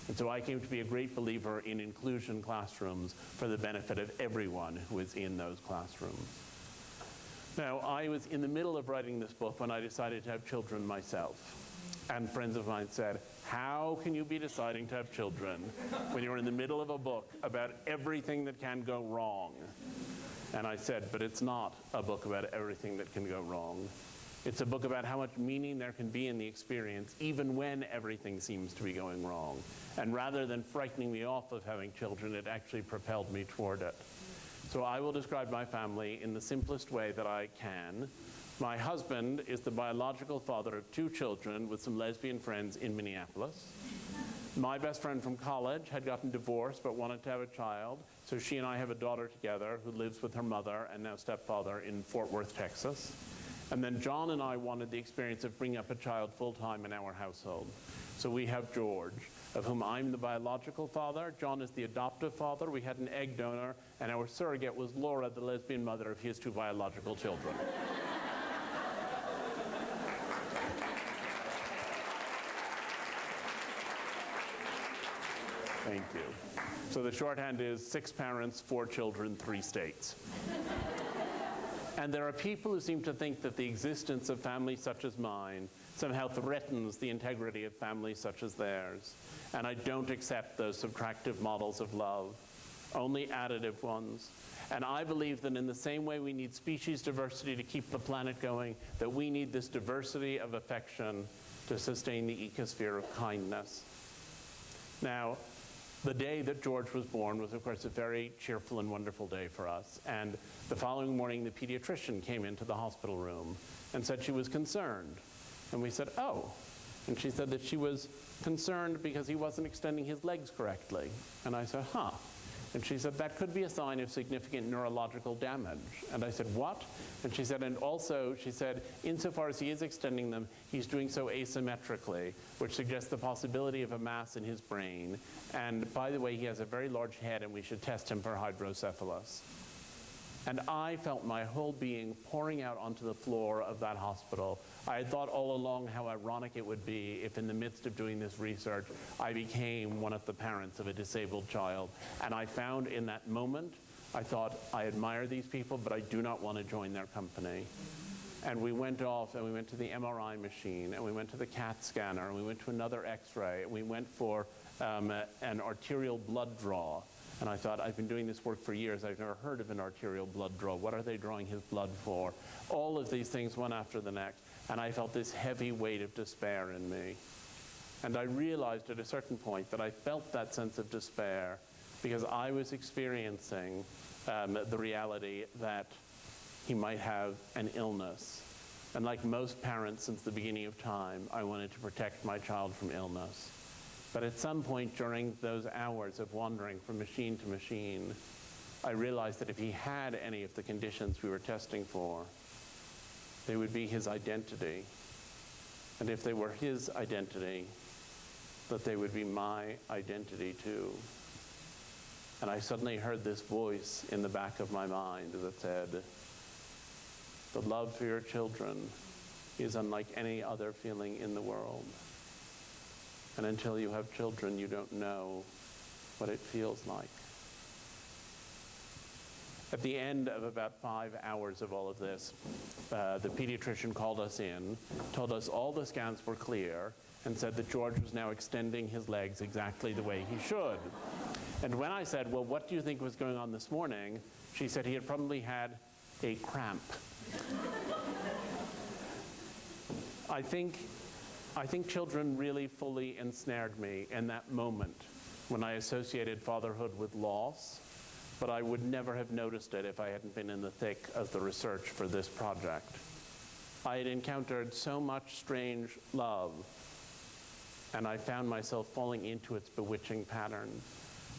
And so I came to be a great believer in inclusion classrooms for the benefit of everyone who is in those classrooms. Now, I was in the middle of writing this book when I decided to have children myself. And friends of mine said, "How can you be deciding to have children when you're in the middle of a book about everything that can go wrong?" And I said, "But it's not a book about everything that can go wrong. It's a book about how much meaning there can be in the experience, even when everything seems to be going wrong." And rather than frightening me off of having children, it actually propelled me toward it. So I will describe my family in the simplest way that I can. My husband is the biological father of 2 children with some lesbian friends in Minneapolis. My best friend from college had gotten divorced but wanted to have a child, so she and I have a daughter together who lives with her mother and now stepfather in Fort Worth, Texas. And then John and I wanted the experience of bringing up a child full-time in our household. So we have George, of whom I'm the biological father. John is the adoptive father. We had an egg donor, and our surrogate was Laura, the lesbian mother of his 2 biological children. Thank you. So the shorthand is 6 parents, 4 children, 3 states. And there are people who seem to think that the existence of families such as mine somehow threatens the integrity of families such as theirs. And I don't accept those subtractive models of love, only additive ones. And I believe that in the same way we need species diversity to keep the planet going, that we need this diversity of affection to sustain the ecosphere of kindness. Now, the day that George was born was, of course, a very cheerful and wonderful day for us. And the following morning, the pediatrician came into the hospital room and said she was concerned. And we said, "Oh." And she said that she was concerned because he wasn't extending his legs correctly. And I said, "Huh." And she said, "That could be a sign of significant neurological damage." And I said, "What?" And she said, "And also," she said, "insofar as he is extending them, he's doing so asymmetrically, which suggests the possibility of a mass in his brain. And by the way, he has a very large head, and we should test him for hydrocephalus." And I felt my whole being pouring out onto the floor of that hospital. I had thought all along how ironic it would be if in the midst of doing this research, I became one of the parents of a disabled child. And I found in that moment, I thought, I admire these people, but I do not want to join their company. And we went off and we went to the MRI machine and we went to the CAT scanner and we went to another X-ray and we went for an arterial blood draw. And I thought, I've been doing this work for years. I've never heard of an arterial blood draw. What are they drawing his blood for? All of these things, one after the next. And I felt this heavy weight of despair in me. And I realized at a certain point that I felt that sense of despair because I was experiencing the reality that he might have an illness. And like most parents since the beginning of time, I wanted to protect my child from illness. But at some point during those hours of wandering from machine to machine, I realized that if he had any of the conditions we were testing for, they would be his identity. And if they were his identity, that they would be my identity too. And I suddenly heard this voice in the back of my mind that said, the love for your children is unlike any other feeling in the world. And until you have children, you don't know what it feels like. At the end of about 5 hours of all of this, the pediatrician called us in, told us all the scans were clear, and said that George was now extending his legs exactly the way he should. And when I said, well, what do you think was going on this morning? She said he had probably had a cramp. I think children really fully ensnared me in that moment when I associated fatherhood with loss, but I would never have noticed it if I hadn't been in the thick of the research for this project. I had encountered so much strange love, and I found myself falling into its bewitching patterns.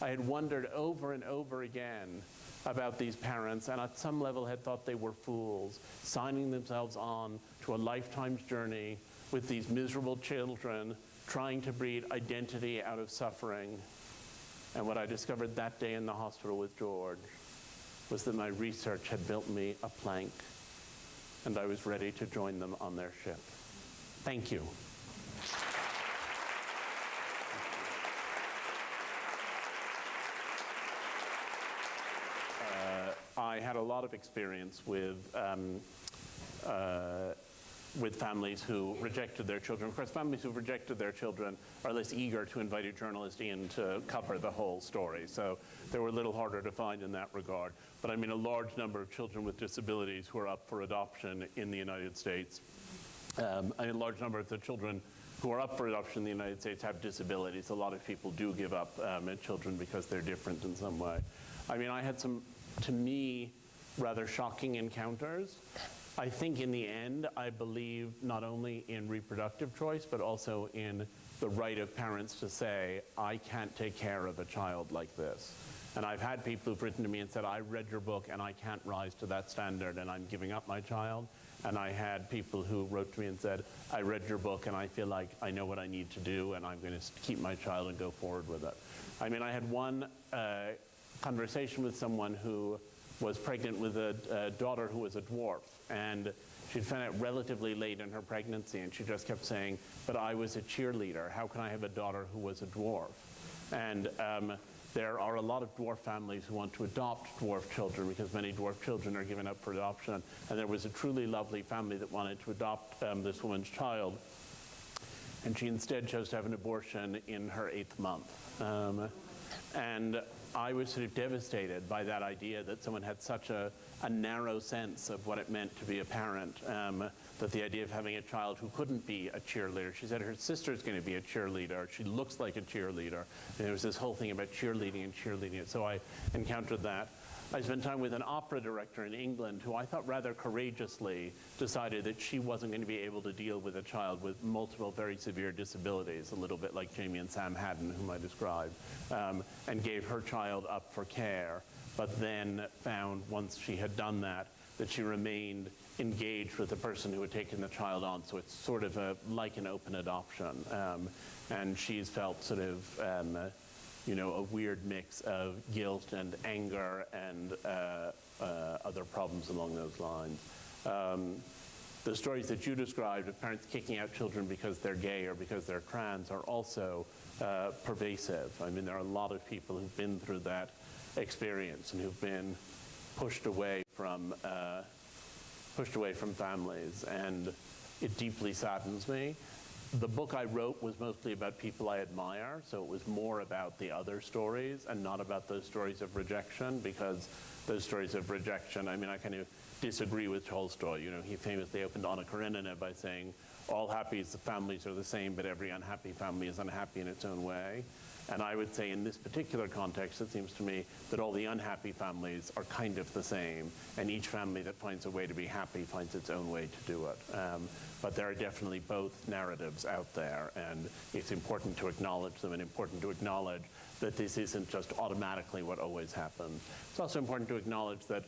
I had wondered over and over again about these parents, and at some level had thought they were fools, signing themselves on to a lifetime's journey with these miserable children, trying to breed identity out of suffering. And what I discovered that day in the hospital with George was that my research had built me a plank, and I was ready to join them on their ship. Thank you. I had a lot of experience with families who rejected their children. Of course, families who rejected their children are less eager to invite a journalist in to cover the whole story. So they were a little harder to find in that regard. But I mean, a large number of children with disabilities who are up for adoption in the United States. A large number of the children who are up for adoption in the United States have disabilities. A lot of people do give up children because they're different in some way. I mean, I had some, to me, rather shocking encounters. I think in the end, I believe not only in reproductive choice, but also in the right of parents to say, I can't take care of a child like this. And I've had people who've written to me and said, I read your book and I can't rise to that standard and I'm giving up my child. And I had people who wrote to me and said, I read your book and I feel like I know what I need to do and I'm going to keep my child and go forward with it. I mean, I had one conversation with someone who was pregnant with a daughter who was a dwarf, and she'd found out relatively late in her pregnancy, and she just kept saying, but I was a cheerleader. How can I have a daughter who was a dwarf? And there are a lot of dwarf families who want to adopt dwarf children because many dwarf children are given up for adoption. And there was a truly lovely family that wanted to adopt this woman's child, and she instead chose to have an abortion in her 8th month. And I was sort of devastated by that idea that someone had such a narrow sense of what it meant to be a parent, that the idea of having a child who couldn't be a cheerleader. She said her sister's going to be a cheerleader. She looks like a cheerleader. And there was this whole thing about cheerleading and cheerleading. So I encountered that. I spent time with an opera director in England who I thought rather courageously decided that she wasn't going to be able to deal with a child with multiple very severe disabilities, a little bit like Jamie and Sam Haddon, whom I described, and gave her child up for care, but then found once she had done that she remained engaged with the person who had taken the child on. So it's sort of like an open adoption. And she's felt sort of a weird mix of guilt and anger and other problems along those lines. The stories that you described of parents kicking out children because they're gay or because they're trans are also pervasive. I mean, there are a lot of people who've been through that experience and who've been pushed away from families, and it deeply saddens me. The book I wrote was mostly about people I admire, so it was more about the other stories and not about those stories of rejection, because those stories of rejection, I mean, I kind of disagree with Tolstoy. You know, he famously opened Anna Karenina by saying, all happy families are the same, but every unhappy family is unhappy in its own way. And I would say in this particular context, it seems to me that all the unhappy families are kind of the same, and each family that finds a way to be happy finds its own way to do it. but there are definitely both narratives out there, and it's important to acknowledge them and important to acknowledge that this isn't just automatically what always happens. It's also important to acknowledge that,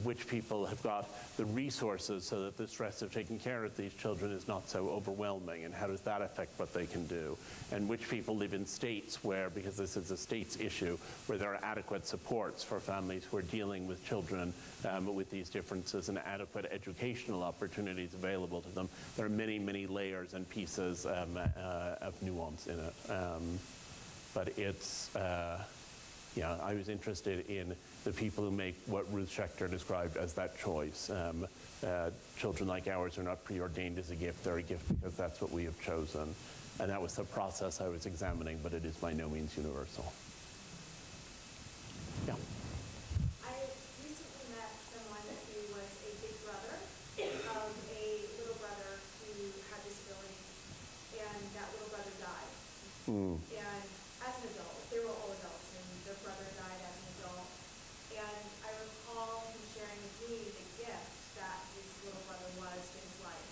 which people have got the resources so that the stress of taking care of these children is not so overwhelming, and how does that affect what they can do, and which people live in states where, because this is a states issue, where there are adequate supports for families who are dealing with children with these differences and adequate educational opportunities available to them. There are many, many layers and pieces of nuance in it. But it's, I was interested in the people who make what Ruth Schechter described as that choice. Children like ours are not preordained as a gift. They're a gift because that's what we have chosen. And that was the process I was examining, but it is by no means universal. Yeah. I recently met someone who was a big brother of a little brother who had disabilities, and that little brother died. And as an adult, they were all adults, and their brother died as an adult. And I recall him sharing with me the gift that his little brother was to his life.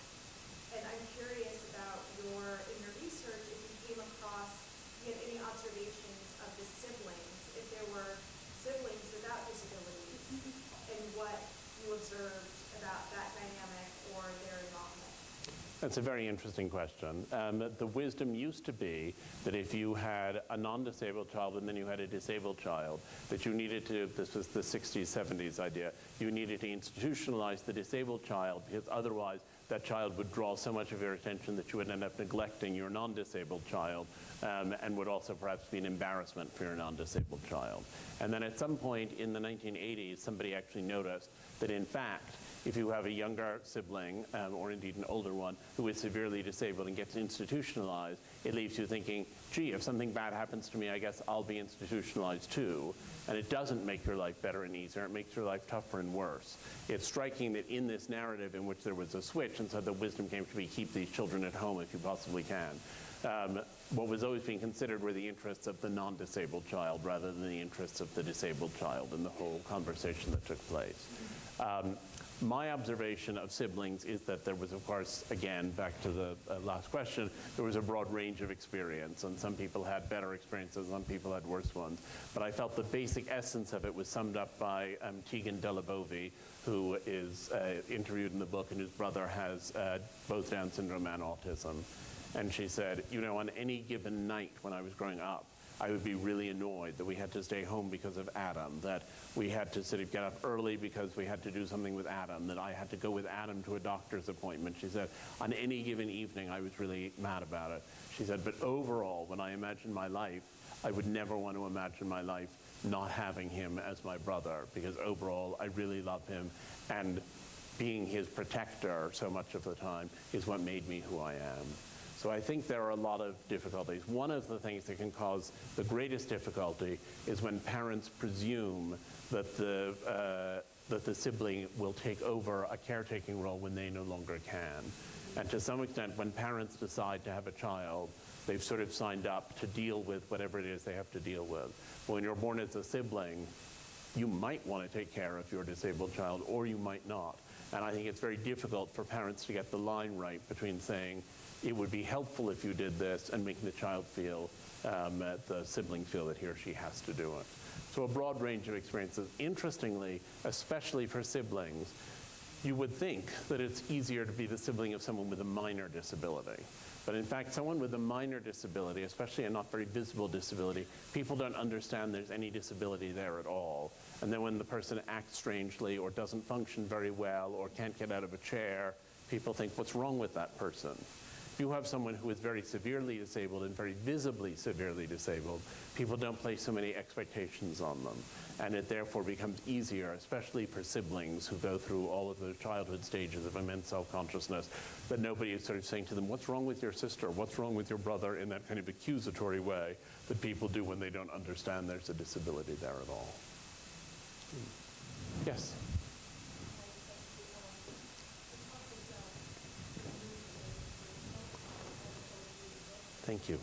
And I'm curious about in your research, if you came across, you had any observations of the siblings, if there were siblings without disabilities, and what you observed about that dynamic or their involvement. That's a very interesting question. The wisdom used to be that if you had a non-disabled child and then you had a disabled child, that you needed to, this was the 60s, 70s idea, you needed to institutionalize the disabled child, because otherwise that child would draw so much of your attention that you would end up neglecting your non-disabled child, and would also perhaps be an embarrassment for your non-disabled child. And then at some point in the 1980s, somebody actually noticed that in fact, if you have a younger sibling, or indeed an older one, who is severely disabled and gets institutionalized, it leaves you thinking, gee, if something bad happens to me, I guess I'll be institutionalized too. And it doesn't make your life better and easier, it makes your life tougher and worse. It's striking that in this narrative in which there was a switch, and so the wisdom came to be, keep these children at home if you possibly can. What was always being considered were the interests of the non-disabled child rather than the interests of the disabled child in the whole conversation that took place. My observation of siblings is that there was, of course, again, back to the last question, there was a broad range of experience, and some people had better experiences, some people had worse ones. But I felt the basic essence of it was summed up by Tegan Delabovi, who is interviewed in the book, and whose brother has both Down syndrome and autism. And she said, on any given night when I was growing up, I would be really annoyed that we had to stay home because of Adam, that we had to sort of get up early because we had to do something with Adam, that I had to go with Adam to a doctor's appointment. She said, on any given evening, I was really mad about it. She said, but overall, when I imagine my life, I would never want to imagine my life not having him as my brother, because overall, I really love him, and being his protector so much of the time is what made me who I am. So I think there are a lot of difficulties. One of the things that can cause the greatest difficulty is when parents presume that the sibling will take over a caretaking role when they no longer can. And to some extent, when parents decide to have a child, they've sort of signed up to deal with whatever it is they have to deal with. When you're born as a sibling, you might want to take care of your disabled child, or you might not. And I think it's very difficult for parents to get the line right between saying, it would be helpful if you did this, and making the child feel, the sibling feel that he or she has to do it. So a broad range of experiences. Interestingly, especially for siblings, you would think that it's easier to be the sibling of someone with a minor disability. But in fact, someone with a minor disability, especially a not very visible disability, people don't understand there's any disability there at all. And then when the person acts strangely or doesn't function very well or can't get out of a chair, people think, what's wrong with that person? If you have someone who is very severely disabled and very visibly severely disabled, people don't place so many expectations on them. And it therefore becomes easier, especially for siblings who go through all of those childhood stages of immense self-consciousness, that nobody is sort of saying to them, what's wrong with your sister? What's wrong with your brother? In that kind of accusatory way that people do when they don't understand there's a disability there at all. Yes? Thank you.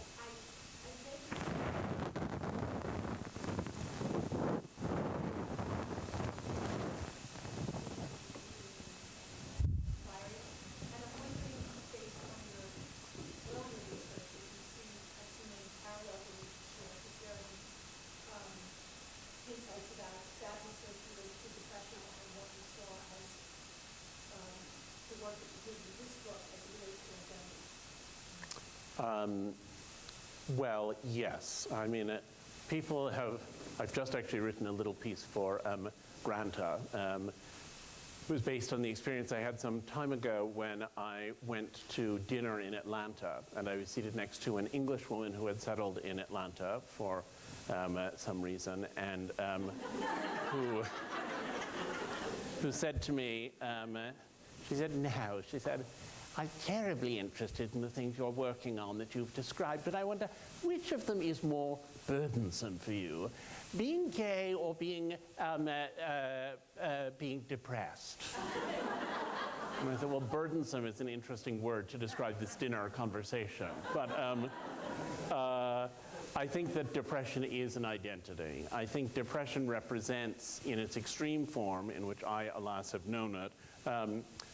Well, yes. I mean, people have, I've just actually written a little piece for Granta. It was based on the experience I had some time ago when I went to dinner in Atlanta, and I was seated next to an English woman who had settled in Atlanta for some reason, and who said to me, she said, I'm terribly interested in the things you're working on that you've described, but I wonder which of them is more burdensome for you, being gay or being depressed? And I thought, well, burdensome is an interesting word to describe this dinner conversation. But I think that depression is an identity. I think depression represents, in its extreme form, in which I, alas, have known it,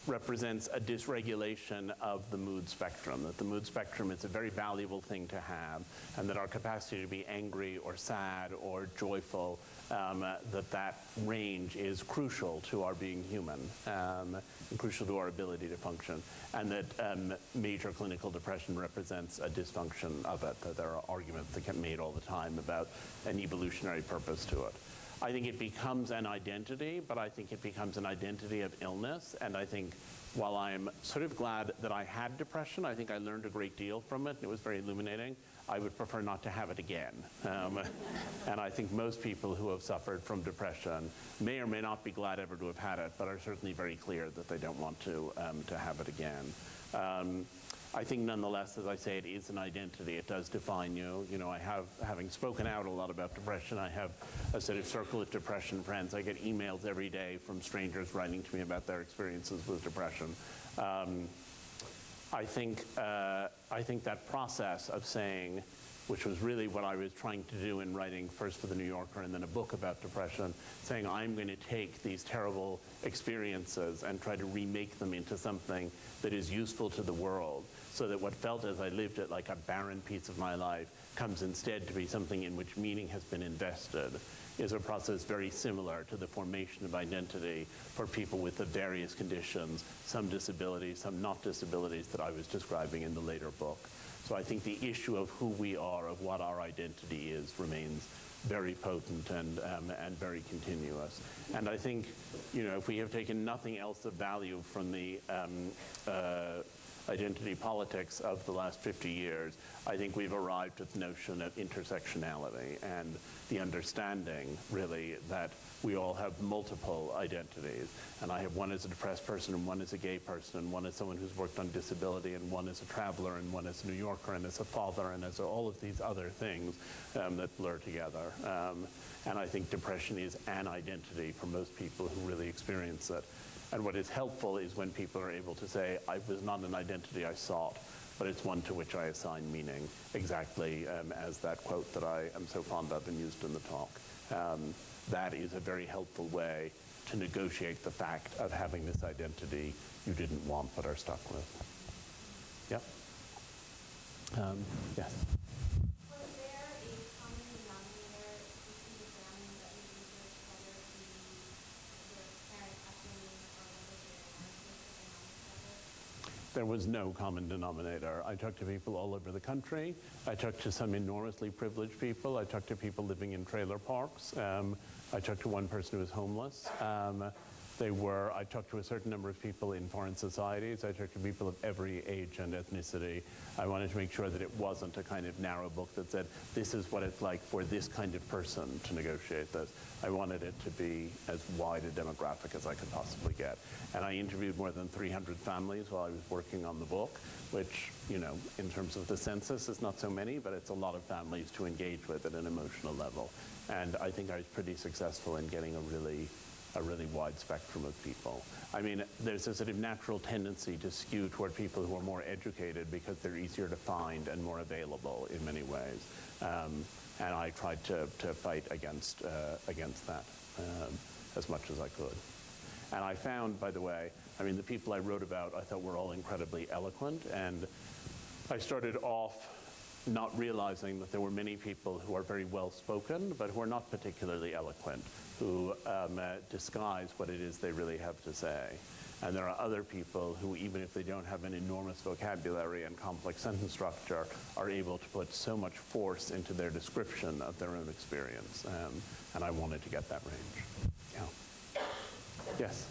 represents a dysregulation of the mood spectrum, that the mood spectrum is a very valuable thing to have, and that our capacity to be angry or sad or joyful, that range is crucial to our being human, and crucial to our ability to function, and that major clinical depression represents a dysfunction of it, that there are arguments that get made all the time about an evolutionary purpose to it. I think it becomes an identity, but I think it becomes an identity of illness. And I think while I'm sort of glad that I had depression, I think I learned a great deal from it, and it was very illuminating. I would prefer not to have it again. And I think most people who have suffered from depression may or may not be glad ever to have had it, but are certainly very clear that they don't want to have it again. I think nonetheless, as I say, it is an identity. It does define you. You know, having spoken out a lot about depression, I have a sort of circle of depression friends. I get emails every day from strangers writing to me about their experiences with depression. I think that process of saying, which was really what I was trying to do in writing first for The New Yorker and then a book about depression, saying I'm going to take these terrible experiences and try to remake them into something that is useful to the world, so that what felt as I lived it like a barren piece of my life comes instead to be something in which meaning has been invested, is a process very similar to the formation of identity for people with the various conditions, some disabilities, some not disabilities, that I was describing in the later book. So I think the issue of who we are, of what our identity is, remains very potent and very continuous. And I think, you know, if we have taken nothing else of value from the identity politics of the last 50 years, I think we've arrived at the notion of intersectionality and the understanding, really, that we all have multiple identities. And I have one as a depressed person, and one as a gay person, and one as someone who's worked on disability, and one as a traveler, and one as a New Yorker, and as a father, and as all of these other things that blur together. And I think depression is an identity for most people who really experience it. And what is helpful is when people are able to say, it was not an identity I sought, but it's one to which I assign meaning, exactly as that quote that I am so fond of and used in the talk. That is a very helpful way to negotiate the fact of having this identity you didn't want but are stuck with. Yep. Yes. Was there a common denominator between the family that you researched, whether it be the parents upbringing or whether their narcissistic? There was no common denominator. I talked to people all over the country. I talked to some enormously privileged people. I talked to people living in trailer parks. I talked to one person who was homeless. I talked to a certain number of people in foreign societies. I talked to people of every age and ethnicity. I wanted to make sure that it wasn't a kind of narrow book that said, this is what it's like for this kind of person to negotiate this. I wanted it to be as wide a demographic as I could possibly get. And I interviewed more than 300 families while I was working on the book, which, you know, in terms of the census is not so many, but it's a lot of families to engage with at an emotional level. And I think I was pretty successful in getting a really wide spectrum of people. I mean, there's a sort of natural tendency to skew toward people who are more educated because they're easier to find and more available in many ways. And I tried to fight against that as much as I could. And I found, by the way, I mean, the people I wrote about I thought were all incredibly eloquent, and I started off not realizing that there were many people who are very well spoken, but who are not particularly eloquent, who disguise what it is they really have to say. And there are other people who, even if they don't have an enormous vocabulary and complex sentence structure, are able to put so much force into their description of their own experience. And I wanted to get that range. Yeah. Yes?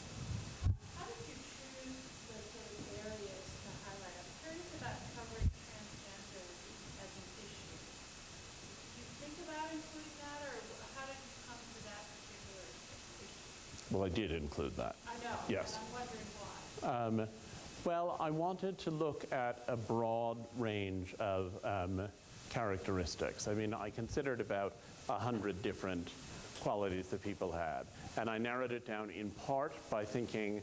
How did you choose the sort of areas to highlight? I'm curious about covering transgender as an issue. Did you think about including that, or how did you come to that particular issue? Well, I did include that. I know. Yes. I'm wondering why. Well, I wanted to look at a broad range of characteristics. I mean, I considered about 100 different qualities that people had. And I narrowed it down in part by thinking,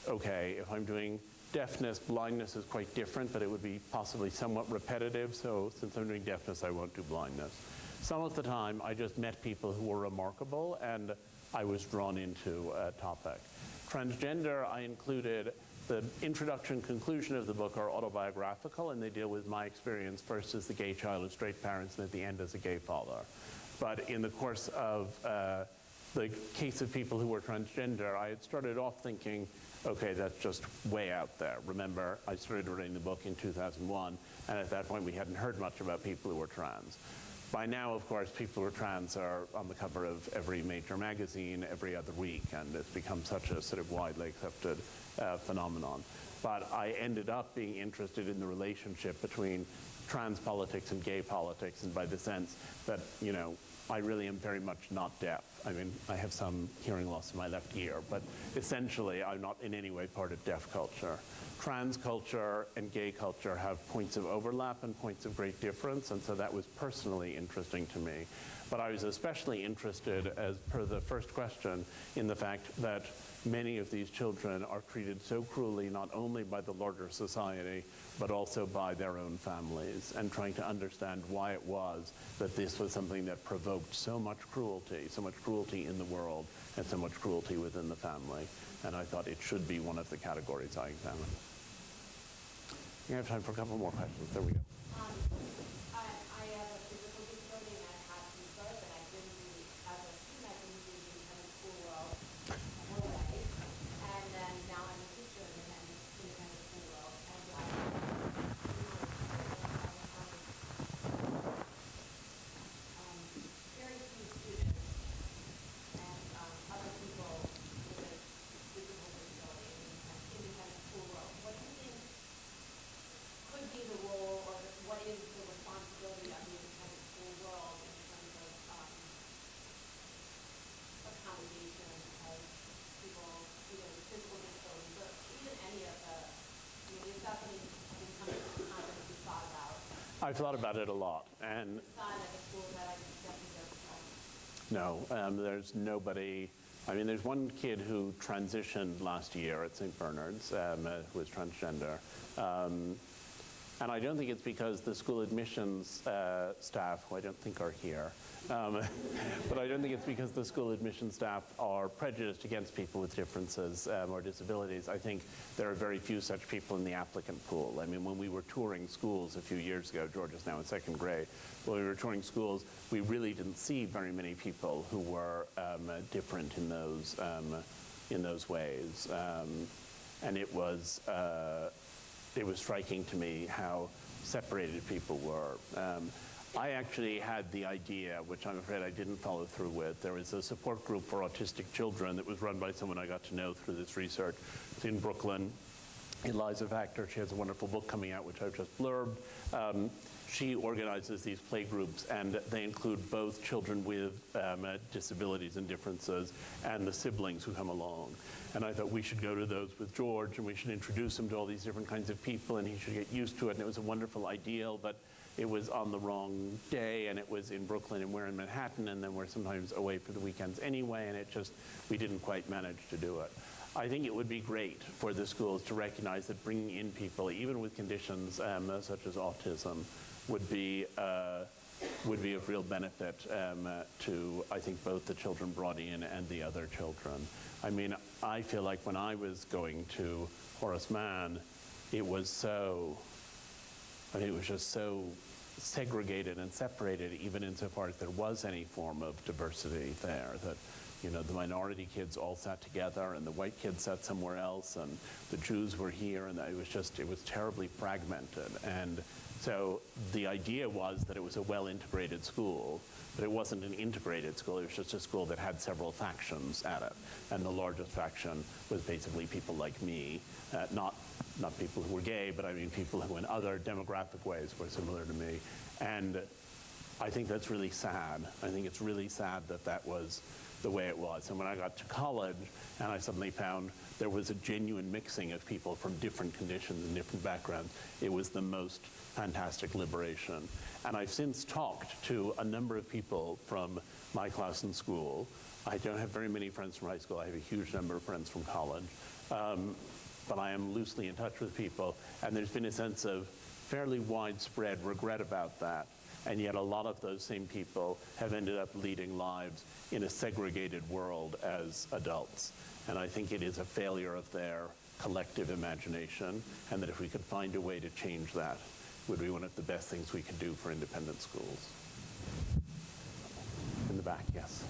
okay, if I'm doing deafness, blindness is quite different, but it would be possibly somewhat repetitive. So since I'm doing deafness, I won't do blindness. Some of the time, I just met people who were remarkable, and I was drawn into a topic. Transgender, I included. The introduction, conclusion of the book are autobiographical, and they deal with my experience first as the gay child of straight parents and at the end as a gay father. But in the course of the case of people who were transgender, I had started off thinking, okay, that's just way out there. Remember, I started writing the book in 2001, and at that point we hadn't heard much about people who were trans. By now, of course, people who are trans are on the cover of every major magazine every other week, and it's become such a sort of widely accepted phenomenon. But I ended up being interested in the relationship between trans politics and gay politics, and by the sense that, you know, I really am very much not deaf. I mean, I have some hearing loss in my left ear, but essentially I'm not in any way part of deaf culture. Trans culture and gay culture have points of overlap and points of great difference, and so that was personally interesting to me. But I was especially interested, as per the first question, in the fact that many of these children are treated so cruelly not only by the larger society, but also by their own families, and trying to understand why it was that this was something that provoked so much cruelty in the world, and so much cruelty within the family. And I thought it should be one of the categories I examined. We have time for a couple more questions. There we go. I have a physical disability, and I've had since birth, and I didn't really, as a student, I didn't really do kind of school world no way. And then now I'm a teacher in the independent school world, and I very few students and other people with a physical disability in the independent school world. What do you think could be the role, or what is the responsibility of the independent school world in terms of accommodation of people either with physical disabilities or even any of the, I mean, is that something you thought about? I've thought about it a lot, and Son at the school that I definitely don't know. no, there's nobody. I mean, there's one kid who transitioned last year at St. Bernard's, who was transgender. And I don't think it's because the school admissions staff, who I don't think are here, but I don't think it's because the school admissions staff are prejudiced against people with differences or disabilities. I think there are very few such people in the applicant pool. I mean, when we were touring schools a few years ago, George is now in second grade, when we were touring schools, we really didn't see very many people who were different in those ways. And it was striking to me how separated people were. I actually had the idea, which I'm afraid I didn't follow through with. There was a support group for autistic children that was run by someone I got to know through this research. It's in Brooklyn. Eliza Factor, she has a wonderful book coming out, which I've just blurbed. She organizes these play groups, and they include both children with disabilities and differences and the siblings who come along. And I thought we should go to those with George, and we should introduce him to all these different kinds of people, and he should get used to it. And it was a wonderful ideal, but it was on the wrong day, and it was in Brooklyn, and we're in Manhattan, and then we're sometimes away for the weekends anyway, and we didn't quite manage to do it. I think it would be great for the schools to recognize that bringing in people, even with conditions such as autism, would be of real benefit to, I think, both the children brought in and the other children. I mean, I feel like when I was going to Horace Mann, it was just so segregated and separated, even insofar as there was any form of diversity there, that the minority kids all sat together and the white kids sat somewhere else and the Jews were here, and it was terribly fragmented. And so the idea was that it was a well-integrated school, but it wasn't an integrated school. It was just a school that had several factions at it. And the largest faction was basically people like me, not people who were gay, but I mean people who in other demographic ways were similar to me. And I think that's really sad. I think it's really sad that that was the way it was. And when I got to college and I suddenly found there was a genuine mixing of people from different conditions and different backgrounds, it was the most fantastic liberation. And I've since talked to a number of people from my class in school. I don't have very many friends from high school. I have a huge number of friends from college. But I am loosely in touch with people, and there's been a sense of fairly widespread regret about that. And yet a lot of those same people have ended up leading lives in a segregated world as adults. And I think it is a failure of their collective imagination, and that if we could find a way to change that, it would be one of the best things we could do for independent schools. In the back, yes.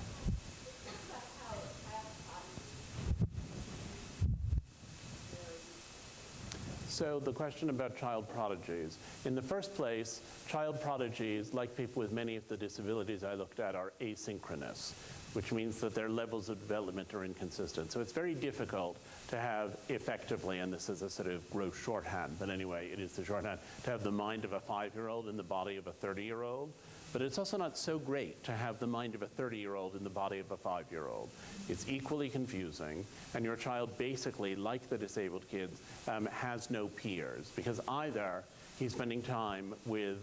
So the question about child prodigies. In the first place, child prodigies, like people with many of the disabilities I looked at, are asynchronous, which means that their levels of development are inconsistent. So it's very difficult to have effectively, and this is a sort of gross shorthand, but anyway, it is the shorthand, to have the mind of a 5-year-old in the body of a 30-year-old. But it's also not so great to have the mind of a 30-year-old in the body of a 5-year-old. It's equally confusing, and your child basically, like the disabled kids, has no peers, because either he's spending time with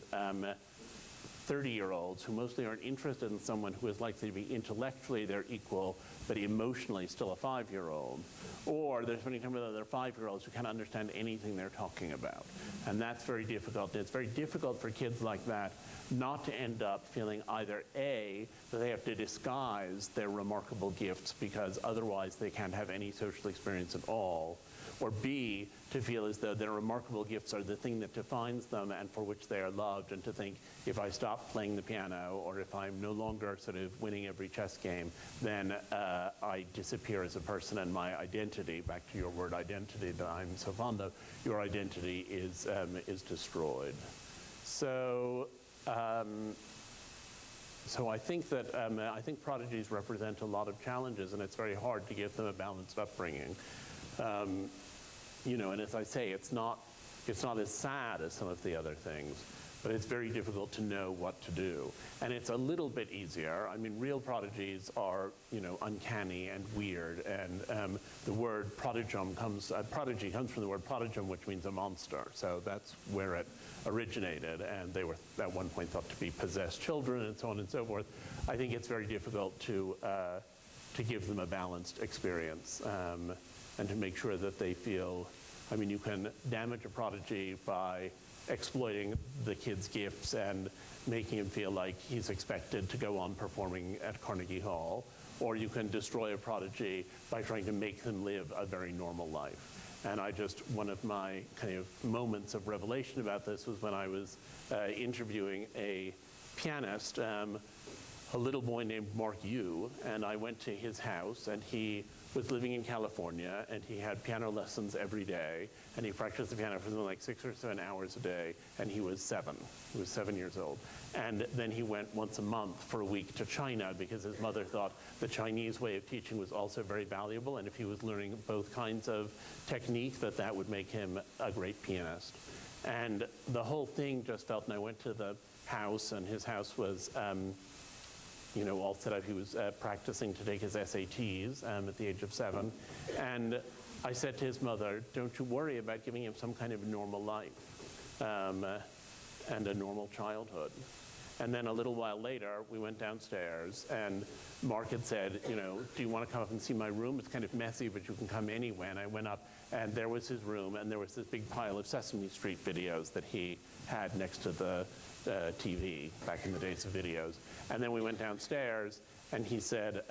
30-year-olds who mostly aren't interested in someone who is likely to be intellectually their equal, but emotionally still a 5-year-old, or they're spending time with other 5-year-olds who can't understand anything they're talking about. And that's very difficult. It's very difficult for kids like that not to end up feeling either A, that they have to disguise their remarkable gifts because otherwise they can't have any social experience at all, or B, to feel as though their remarkable gifts are the thing that defines them and for which they are loved, and to think, if I stop playing the piano, or if I'm no longer sort of winning every chess game, then I disappear as a person, and my identity, back to your word identity that I'm so fond of, your identity is destroyed. So I think that I think prodigies represent a lot of challenges, and it's very hard to give them a balanced upbringing. And as I say, it's not as sad as some of the other things, but it's very difficult to know what to do. And it's a little bit easier. I mean, real prodigies are, uncanny and weird. And the word prodigy comes from the word prodigum, which means a monster. So that's where it originated. And they were at one point thought to be possessed children and so on and so forth. I think it's very difficult to give them a balanced experience and to make sure that they feel, you can damage a prodigy by exploiting the kid's gifts and making him feel like he's expected to go on performing at Carnegie Hall, or you can destroy a prodigy by trying to make them live a very normal life. And one of my kind of moments of revelation about this was when I was interviewing a pianist, a little boy named Mark Yu, and I went to his house, and he was living in California, and he had piano lessons every day, and he practiced the piano for something like 6 or 7 hours a day, and he was 7. He was 7 years old. And then he went once a month for a week to China because his mother thought the Chinese way of teaching was also very valuable, and if he was learning both kinds of technique, that would make him a great pianist. And the whole thing just felt, and I went to the house, and his house was all set up. He was practicing to take his SATs at the age of 7. And I said to his mother, don't you worry about giving him some kind of normal life and a normal childhood. And then a little while later, we went downstairs, and Mark had said, do you want to come up and see my room? It's kind of messy, but you can come anyway. And I went up, and there was his room, and there was this big pile of Sesame Street videos that he had next to the TV back in the days of videos. And then we went downstairs, and he said,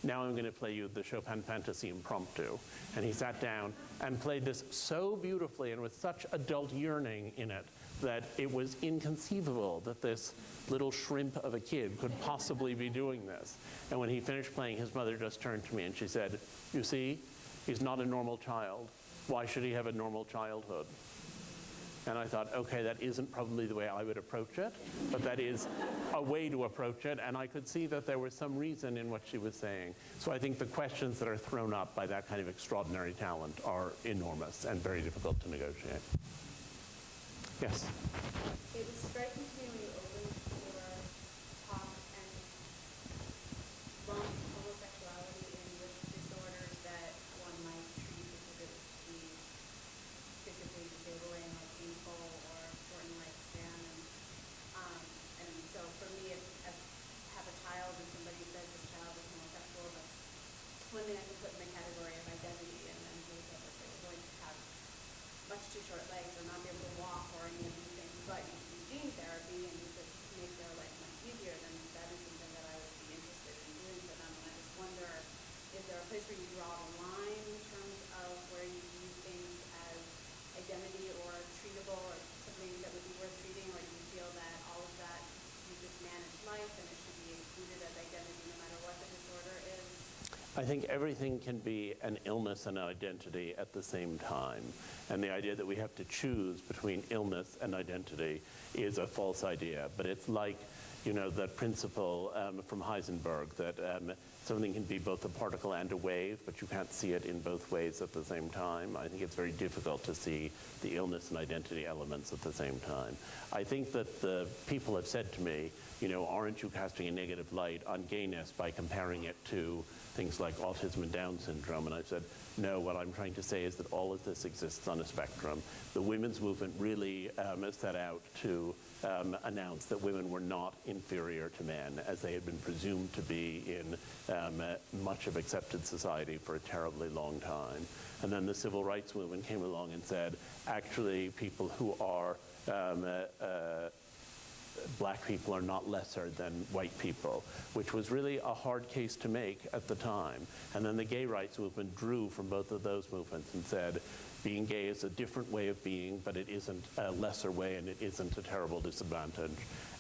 now I'm going to play you the Chopin Fantasy Impromptu. And he sat down and played this so beautifully and with such adult yearning in it that it was inconceivable that this little shrimp of a kid could possibly be doing this. And when he finished playing, his mother just turned to me and she said, "You see, he's not a normal child. Why should he have a normal childhood?" And I thought, okay, that isn't probably the way I would approach it, but that is a way to approach it, and I could see that there was some reason in what she was saying. So I think the questions that are thrown up by that kind of extraordinary talent are enormous and very difficult to negotiate. Yes? It was striking to me when you opened your talk and lumped homosexuality in with disorders that one might treat because it would be physically disabling or painful or shorten lifespan. And so for me, if I have a child and somebody says this child is homosexual, that's one thing I can put in the category of identity, and then who's ever going to have much too short legs or not be able to walk or any of these things, but you can do gene therapy and you could make their life much easier, then that is something that I would be interested in doing for them. And I just wonder, is there a place where you draw the line in terms of where you view things as identity or treatable or something that would be worth treating, or do you feel that all of that, you just manage life and it should be included as identity no matter what the disorder is? I think everything can be an illness and an identity at the same time. And the idea that we have to choose between illness and identity is a false idea. But it's like, you know, that principle from Heisenberg that something can be both a particle and a wave, but you can't see it in both ways at the same time. I think it's very difficult to see the illness and identity elements at the same time. I think that the people have said to me, you know, aren't you casting a negative light on gayness by comparing it to things like autism and Down syndrome? And I've said, no, what I'm trying to say is that all of this exists on a spectrum. The women's movement really set out to announce that women were not inferior to men, as they had been presumed to be in much of accepted society for a terribly long time. And then the civil rights movement came along and said, actually, people who are black people are not lesser than white people, which was really a hard case to make at the time. And then the gay rights movement drew from both of those movements and said, being gay is a different way of being, but it isn't a lesser way and it isn't a terrible disadvantage.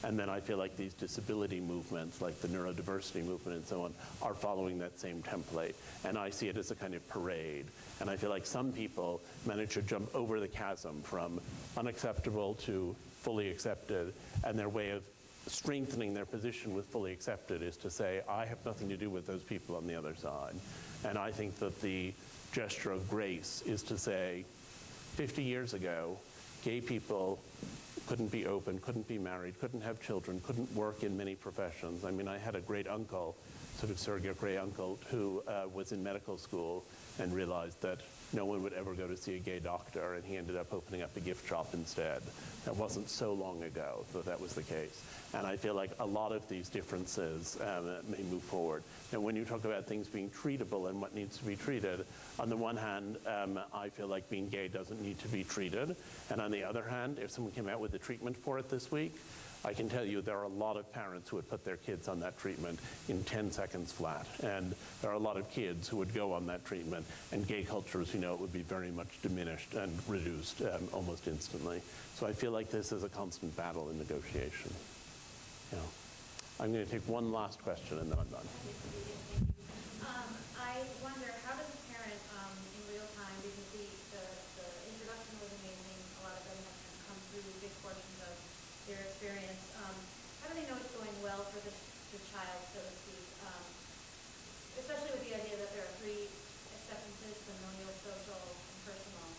And then I feel like these disability movements, like the neurodiversity movement and so on, are following that same template. And I see it as a kind of parade. And I feel like some people manage to jump over the chasm from unacceptable to fully accepted, and their way of strengthening their position with fully accepted is to say, I have nothing to do with those people on the other side. And I think that the gesture of grace is to say, 50 years ago, gay people couldn't be open, couldn't be married, couldn't have children, couldn't work in many professions. I mean, I had a great uncle, sort of surrogate great uncle, who was in medical school and realized that no one would ever go to see a gay doctor, and he ended up opening up a gift shop instead. That wasn't so long ago that that was the case. And I feel like a lot of these differences may move forward. And when you talk about things being treatable and what needs to be treated, on the one hand, I feel like being gay doesn't need to be treated. And on the other hand, if someone came out with a treatment for it this week, I can tell you there are a lot of parents who would put their kids on that treatment in 10 seconds flat. And there are a lot of kids who would go on that treatment, and gay culture, as you know, it would be very much diminished and reduced almost instantly. So I feel like this is a constant battle in negotiation. Yeah. I'm going to take one last question and then I'm done. I wonder, how does a parent in real time, because the introduction was amazing, a lot of them have come through big portions of their experience. How do they know it's going well for the child, so to speak? Especially with the idea that there are three acceptances: familial, social, and personal.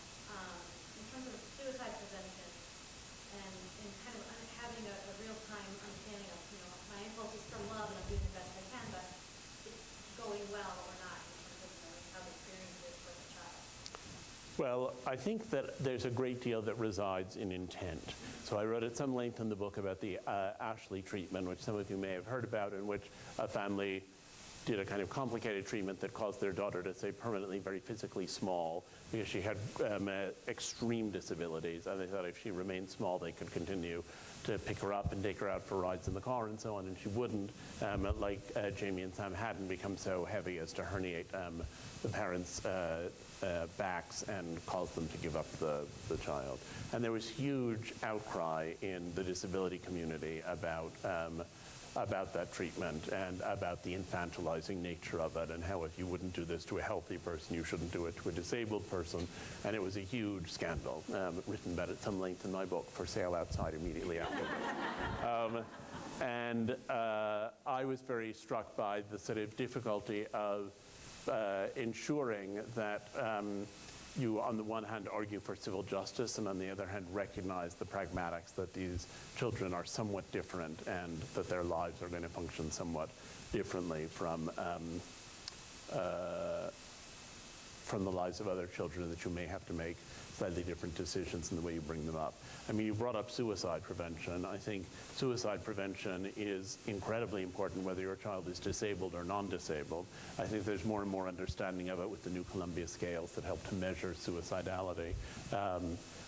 In terms of suicide prevention and kind of having a real-time understanding of, you know, my impulse is from love and I'm doing the best I can, but it's going well or not in terms of, you know, how the experience is for the child. Well, I think that there's a great deal that resides in intent. So I wrote at some length in the book about the Ashley treatment, which some of you may have heard about, in which a family did a kind of complicated treatment that caused their daughter to stay permanently very physically small because she had extreme disabilities. And they thought if she remained small, they could continue to pick her up and take her out for rides in the car and so on, and she wouldn't, like Jamie and Sam hadn't become so heavy as to herniate the parents' backs and cause them to give up the child. And there was huge outcry in the disability community about that treatment and about the infantilizing nature of it, and how if you wouldn't do this to a healthy person, you shouldn't do it to a disabled person. And it was a huge scandal, written about at some length in my book, for sale outside immediately afterwards. I was very struck by the sort of difficulty of ensuring that you, on the one hand, argue for civil justice, and on the other hand, recognize the pragmatics that these children are somewhat different and that their lives are going to function somewhat differently from the lives of other children, that you may have to make slightly different decisions in the way you bring them up. I mean, you brought up suicide prevention. I think suicide prevention is incredibly important whether your child is disabled or non-disabled. I think there's more and more understanding of it with the new Columbia scales that help to measure suicidality.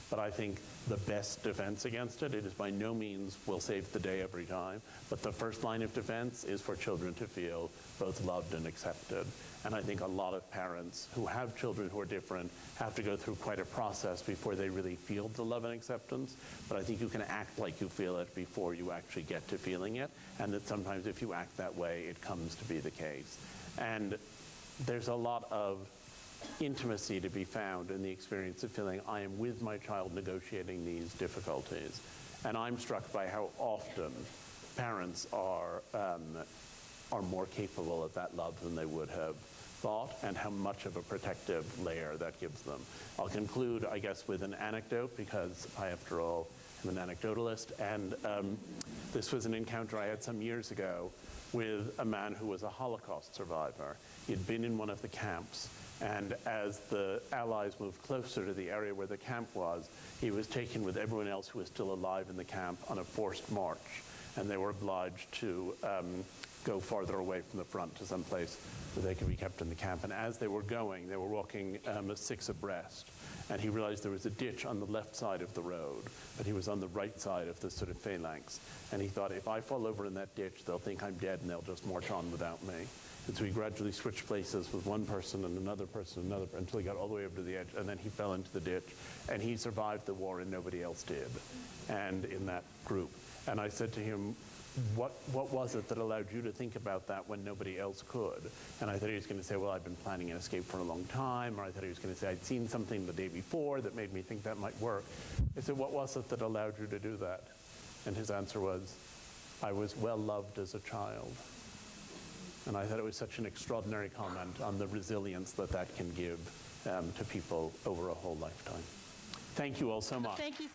But I think the best defense against it is by no means will save the day every time, but the first line of defense is for children to feel both loved and accepted. And I think a lot of parents who have children who are different have to go through quite a process before they really feel the love and acceptance. But I think you can act like you feel it before you actually get to feeling it, and that sometimes if you act that way, it comes to be the case. And there's a lot of intimacy to be found in the experience of feeling I am with my child negotiating these difficulties. And I'm struck by how often parents are more capable of that love than they would have thought, and how much of a protective layer that gives them. I'll conclude, I guess, with an anecdote, because I, after all, am an anecdotalist. And this was an encounter I had some years ago with a man who was a Holocaust survivor. He'd been in one of the camps, and as the Allies moved closer to the area where the camp was, he was taken with everyone else who was still alive in the camp on a forced march, and they were obliged to go farther away from the front to some place where they could be kept in the camp. And as they were going, they were walking 6 abreast, and he realized there was a ditch on the left side of the road, but he was on the right side of the sort of phalanx. And he thought, if I fall over in that ditch, they'll think I'm dead and they'll just march on without me. And so he gradually switched places with one person and another person, until he got all the way over to the edge, and then he fell into the ditch. And he survived the war and nobody else did, and in that group. And I said to him, what was it that allowed you to think about that when nobody else could? And I thought he was going to say, well, I've been planning an escape for a long time. Or I thought he was going to say, I'd seen something the day before that made me think that might work. I said, what was it that allowed you to do that? And his answer was, I was well loved as a child. And I thought it was such an extraordinary comment on the resilience that that can give to people over a whole lifetime. Thank you all so much. Thank you.